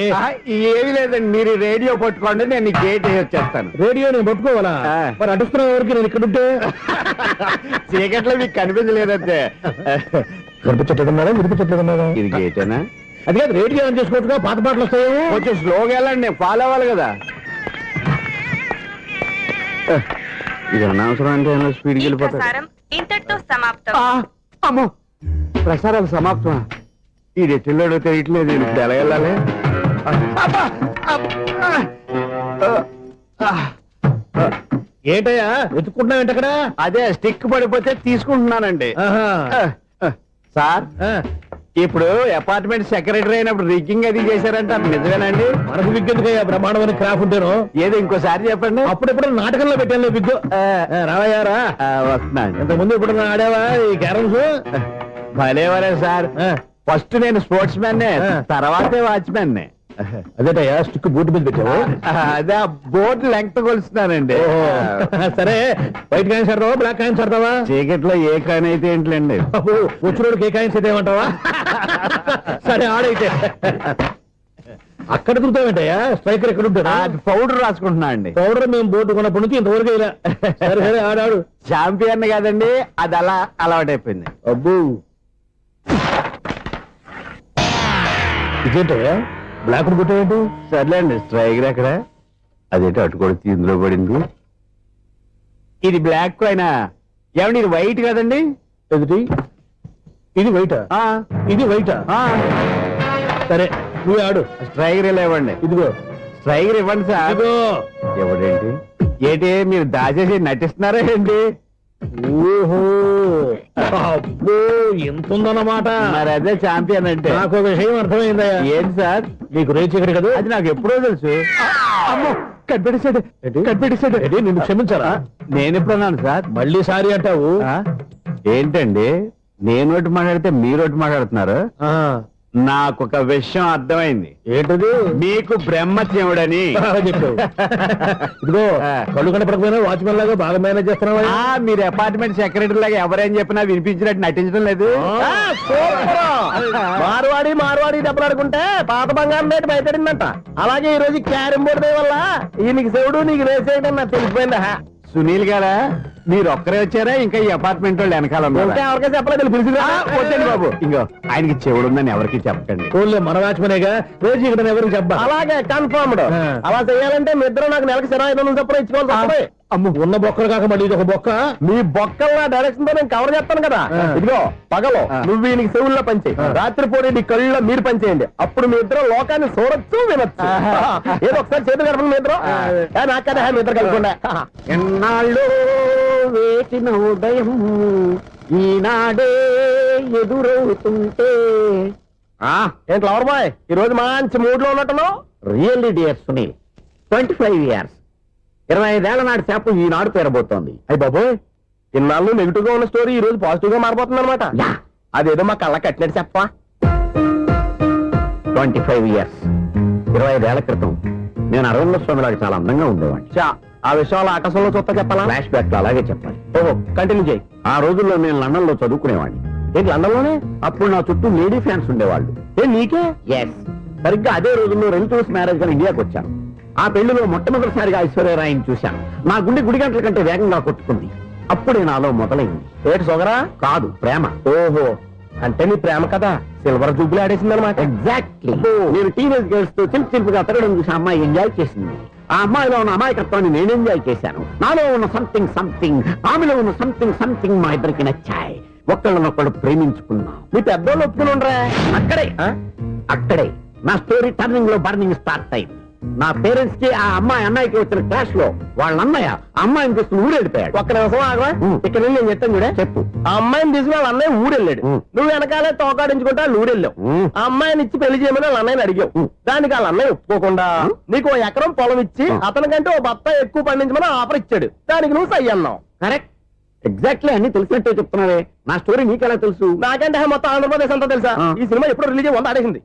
ఏమీ లేదండి, మీరు రేడియో పట్టుకోండి, నేను గేట్ వచ్చేస్తాను. రేడియో నేను పట్టుకోవాలా? మరి అడుస్తున్న వరకు నేను ఇక్కడ ఉంటే చీకట్లో మీకు కనిపించలేదంటే. కనిపించట్లేదన్నారా వినిపించట్లేదన్నారా? ఇది గేటేనా? అది కాదు, రేడియో ఆన్ చేసుకోవచ్చుగా, పాత పాటలు వస్తాయి. కొంచెం స్లోగా వెళ్ళండి, నేను ఫాలో అవ్వాలి కదా. ఇది అనవసరం అంటే స్పీడ్కి వెళ్ళిపోతాడు. ఇంతటితో సమాప్తం. అమ్మో, ప్రసారాలు సమాప్తం. ఈ రెట్టిల్లోడో తెలియట్లేదు, నేను ఇప్పుడు ఎలా వెళ్ళాలి? ఏంటయ్యా వెతుక్కుంటున్నావు ఏంటి అక్కడ? అదే స్టిక్ పడిపోతే తీసుకుంటున్నానండి. సార్, ఇప్పుడు అపార్ట్మెంట్ సెక్రటరీ అయినప్పుడు రిగ్గింగ్ అది చేశారంటే అది నిజమేనండి? మనకు విగ్గెందుకయ్యా, బ్రహ్మాండమైన క్రాఫ్ ఉంటాను. ఏదో ఇంకోసారి చెప్పండి. అప్పుడెప్పుడు నాటకంలో పెట్టాను విగ్గు. రావయ్యారా? వస్తున్నాను. ఇంతకుముందు ఇప్పుడు ఆడావా ఈ క్యారమ్స్? భలేవరే సార్, ఫస్ట్ నేను స్పోర్ట్స్ మ్యాన్, తర్వాతే వాచ్మెన్. అదేటయ్యా స్టిక్ బూట్ మీద పెట్టావు? అదే బోర్డు లెంగ్త్ కొలుస్తున్నానండి. సరే, వైట్ కాయిన్స్ ఆడతావా బ్లాక్ కాయిన్స్ ఆడతావా? చీకట్లో ఏ కాయిన్ అయితే ఏంటండి? వచ్చినోడికి ఏ కాయిన్స్ అయితే ఏమంటావా? సరే ఆడైతే. అక్కడ దిగుతావేంటయ్యా? స్ట్రైకర్ ఎక్కడ ఉంటాడా? పౌడర్ రాసుకుంటున్నా అండి. పౌడర్ మేము బోర్డు కొన్నప్పటి నుంచి ఇంతవరకు ఇలా. సరే సరే ఆడాడు. చాంపియన్ కాదండి, అది అలా అలవాటైపోయింది. అబ్బు, ఇదేంటయ్యా బ్లాక్ కొట్టావేంటి? సర్లేండి, స్ట్రైకర్ ఎక్కడ? అదేంటి అటు కొడితే ఇందులో పడింది. ఇది బ్లాక్ కాయినా? ఏమండి ఇది వైట్ కదండి? ఎదుటి ఇది వైటా? ఇది వైటా? సరే నువ్వు ఆడు. స్ట్రైకర్ ఇలా ఇవ్వండి. ఇదిగో స్ట్రైకర్ ఇవ్వండి సార్. ఇదిగో. ఎవడేంటి ఏంటి మీరు దాచేసి నటిస్తున్నారా ఏంటి? ఓహో, అబ్బో ఎంత ఉందన్నమాట. మరి అదే చాంపియన్ అంటే. నాకు ఒక విషయం అర్థమైందయ్యా. ఏంటి సార్? నీకు రేచి ఇక్కడ కదా? అది నాకు ఎప్పుడో తెలుసు. అమ్మో, కనిపెట్టేశాడు, కనిపెట్టేశాడు. నిన్ను క్షమించారా? నేను ఎప్పుడన్నాను సార్? మళ్ళీ సారీ అంటావు? ఏంటండి, నేను ఒకటి మాట్లాడితే మీరు ఒకటి మాట్లాడుతున్నారు. నాకు ఒక విషయం అర్థమైంది. ఏంటది? మీకు బ్రహ్మత్యముడని చెప్పావు. ఇదిగో, కళ్ళు కనపడకపోయినా వాచ్మెన్ లాగా బాగా మేనేజ్ చేస్తున్నావా? మీరు అపార్ట్మెంట్ సెక్రటరీ లాగా ఎవరేం చెప్పినా వినిపించినట్టు నటించడం లేదు. మార్వాడి దెబ్బలాడుకుంటే పాత బంగారం రేటు బయటడిందంట. అలాగే ఈ రోజు క్యారం బోర్డు దే వల్ల ఈయనకి శివుడు నీకు రేసేయడం నాకు తెలిసిపోయిందా? సునీల్ గారా, మీరు ఒక్కరే వచ్చారా? ఇంకా ఈ అపార్ట్మెంట్ వాళ్ళు వెనకాల ఎవరికైనా చెప్పలేదు, పిలిచిందా? వద్దండి బాబు, ఇంకో ఆయనకి చెవుడుందని ఎవరికి చెప్పకండి. ఓన్లీ మన వాచ్మనేగా, రోజు ఇక్కడ ఎవరికి చెప్పా. అలాగే కన్ఫర్మ్డ్. అలా చేయాలంటే మీ ఇద్దరు నాకు నెలకు 500 చొప్పున ఇచ్చుకోవాలి. అమ్మ, ఉన్న బొక్కలు కాక మళ్ళీ ఇది ఒక బొక్క. మీ బొక్కల డైరెక్షన్ తో నేను కవర్ చేస్తాను కదా. ఇదిగో పగలో నువ్వు ఈయనకి చెవుల్లో పనిచేయి, రాత్రిపూట నీ కళ్ళలో మీరు పనిచేయండి. అప్పుడు మీ ఇద్దరు లోకాన్ని చూడొచ్చు, వినొచ్చు. ఏదో ఒకసారి చేతులు కలపండి మీ ఇద్దరు. నాకు కదా మీ ఇద్దరు కలుపుకుండా. ఎన్నాళ్ళు వేసిన ఉదయం ఈనాడే ఎదురవుతుంటే. ఏంటి లవర్ బాయ్, ఈ రోజు మంచి మూడ్ లో ఉన్నట్టున్నావు? రియల్లీ డియర్ సునీల్, 25 years 25 ఏళ్ల నాటి చేప ఈనాడు పేరబోతోంది. అయ్యి బాబోయ్, ఇన్నాళ్ళు నెగిటివ్ గా ఉన్న స్టోరీ ఈ రోజు పాజిటివ్ గా మారిపోతుంది అనమాట. అదేదో మా కళ్ళ కట్టినట్టు చెప్పా. 25 years 25 ఏళ్ల క్రితం నేను అరవింద స్వామి లాగా చాలా అందంగా ఉండేవాడిని. ఆ విషయాలు ఆకాశంలో చూస్తా చెప్పాలా? ఫ్లాష్ బ్యాక్ లో అలాగే చెప్పాలి. ఓహో, కంటిన్యూ చేయి. ఆ రోజుల్లో నేను లండన్ లో చదువుకునేవాడిని. ఏంటి లండన్ లోనే? అప్పుడు నా చుట్టూ లేడీ ఫ్యాన్స్ ఉండేవాళ్ళు. నీకే? ఎస్, సరిగ్గా అదే రోజుల్లో రిలేటివ్స్ మ్యారేజ్ గా ఇండియాకి వచ్చాను. ఆ పెళ్లిలో మొట్టమొదటిసారిగా ఐశ్వర్యరాయని చూశాను. నా గుండె గుడి గంటల కంటే వేగంగా కొట్టుకుంది. అప్పుడే నాలో మొదలైంది. ఏటి సొగరా? కాదు, ప్రేమ. ఓహో, అంటే నీ ప్రేమ కదా సిల్వర్ జూబ్లీ ఆడేసింది అనమాట. ఎగ్జాక్ట్లీ. నేను టీనేజ్ గర్ల్స్ తో చిలుపుగా తిరగడం చూసి అమ్మాయి ఎంజాయ్ చేసింది. ఆ అమ్మాయిలో ఉన్న అమాయకత్వాన్ని నేను ఎంజాయ్ చేశాను. నాలో ఉన్న సంథింగ్ ఆమెలో ఉన్న సంథింగ్ మా ఇద్దరికి నచ్చాయి. ఒకళ్ళనొక్కడు ప్రేమించుకున్నాం. మీ పెద్దోళ్ళు ఒప్పుకుని ఉండరా? అక్కడే నా స్టోరీ టర్నింగ్ లో బర్నింగ్ స్టార్ట్ అయింది. నా పేరెంట్స్ కి ఆ అమ్మాయి అన్నయ్యకి వచ్చిన క్లాష్ లో వాళ్ళ అన్నయ్య అమ్మాయిని తీసుకుని ఊరెళ్ళిపోయాడు. ఒక్క నిమిషం ఆగవా? ఇక్కడ నేను చెప్తాను చూడే. చెప్పు. ఆ అమ్మాయిని తీసుకుని వాళ్ళ అన్నయ్య ఊరెళ్ళాడు. నువ్వు వెనకాలే తోకాడించుకుంటా ఊరెళ్ళావు. ఆ అమ్మాయిని ఇచ్చి పెళ్లి చేయమని వాళ్ళ అన్నయ్యని అడిగావు. దానికి వాళ్ళ అన్నయ్య ఒప్పుకోకుండా నీకు 1 ఎకరం పొలం ఇచ్చి అతనికంటే 1 బత్త ఎక్కువ పండించమని ఆఫర్ ఇచ్చాడు. దానికి నువ్వు సై అన్నావు. కరెక్ట్, ఎగ్జాక్ట్లీ అన్ని తెలిసినట్టే చెప్తున్నావే. నా స్టోరీ నీకెలా తెలుసు? నాకంటే మొత్తం ఆంధ్రప్రదేశ్ అంతా తెలుసా? ఈ సినిమా ఎప్పుడు రిలీజ్ 100 ఆడేసింది.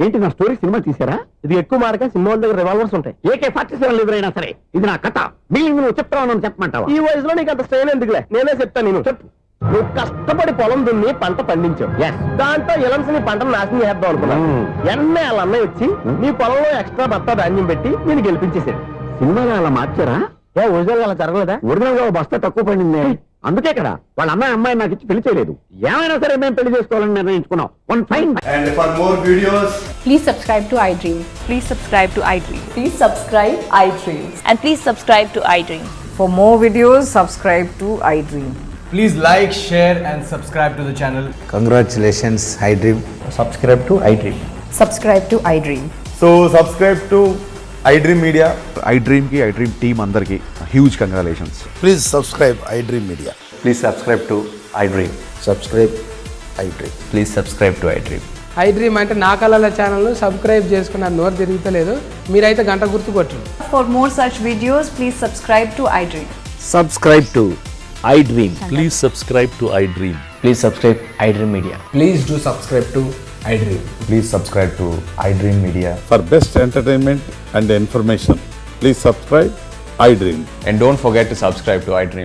ఏంటి నా స్టోరీ సినిమా తీసారా? ఇది ఎక్కువ మార్గా సినిమా వాళ్ళ దగ్గర రివాల్వర్స్ ఉంటాయి. AK-47 ఎదురైనా సరే ఇది నా కథ. బిల్డింగ్ నువ్వు చెప్తావు చెప్పమంటావా? ఈ వయసులో నీకు అంత స్ట్రెయిన్ ఎందుకులే, నేనే చెప్తాను. నేను చెప్పు. నువ్వు కష్టపడి పొలం దున్ని పంట పండించావు. Yes. దాంతో ఎలన్స్ నీ పంటను నాశనం చేద్దాం అనుకున్నావు. ఎన్నే వాళ్ళ అన్నయ్య వచ్చి నీ పొలంలో ఎక్స్ట్రా బత్తా ధాన్యం పెట్టి నేను గెలిపించేసాడు. సినిమాలో అలా మార్చారా? ఏ ఒరిజినల్ అలా జరగలేదా? ఒరిజినల్ గా ఓ బస్తా తక్కువ పడింది. అందుకే కదా వాళ్ళ అమ్మాయి నాకు ఇచ్చి పెళ్లి చేయలేదు. ఏమైనా సరే మేము పెళ్లి చేసుకోవాలని నిర్ణయించుకున్నాం. One fine. And for more videos, please subscribe to iDream. Please subscribe to iDream. Please subscribe iDream. And please subscribe to iDream. For more videos, subscribe to iDream. Please like, share and subscribe to the channel. congratulations, iDream. Subscribe to iDream. Subscribe to iDream. So subscribe to iDream Media. iDream ki iDream team andarki huge congratulations. Please subscribe iDream Media. Please subscribe to iDream. Subscribe iDream. Please subscribe to iDream. iDream అంటే నా కళల ఛానల్ సబ్స్క్రైబ్ చేసుకున్న నోరు తిరుగుతలేదు. మీరైతే గంట గుర్తు కొట్టండి. For more such videos, please subscribe to iDream. Subscribe to iDream. Please subscribe to iDream. Please subscribe iDream Media. Please do subscribe to iDream. Please subscribe to iDream Media. For best entertainment and information, please subscribe iDream. And don't forget to subscribe to iDream.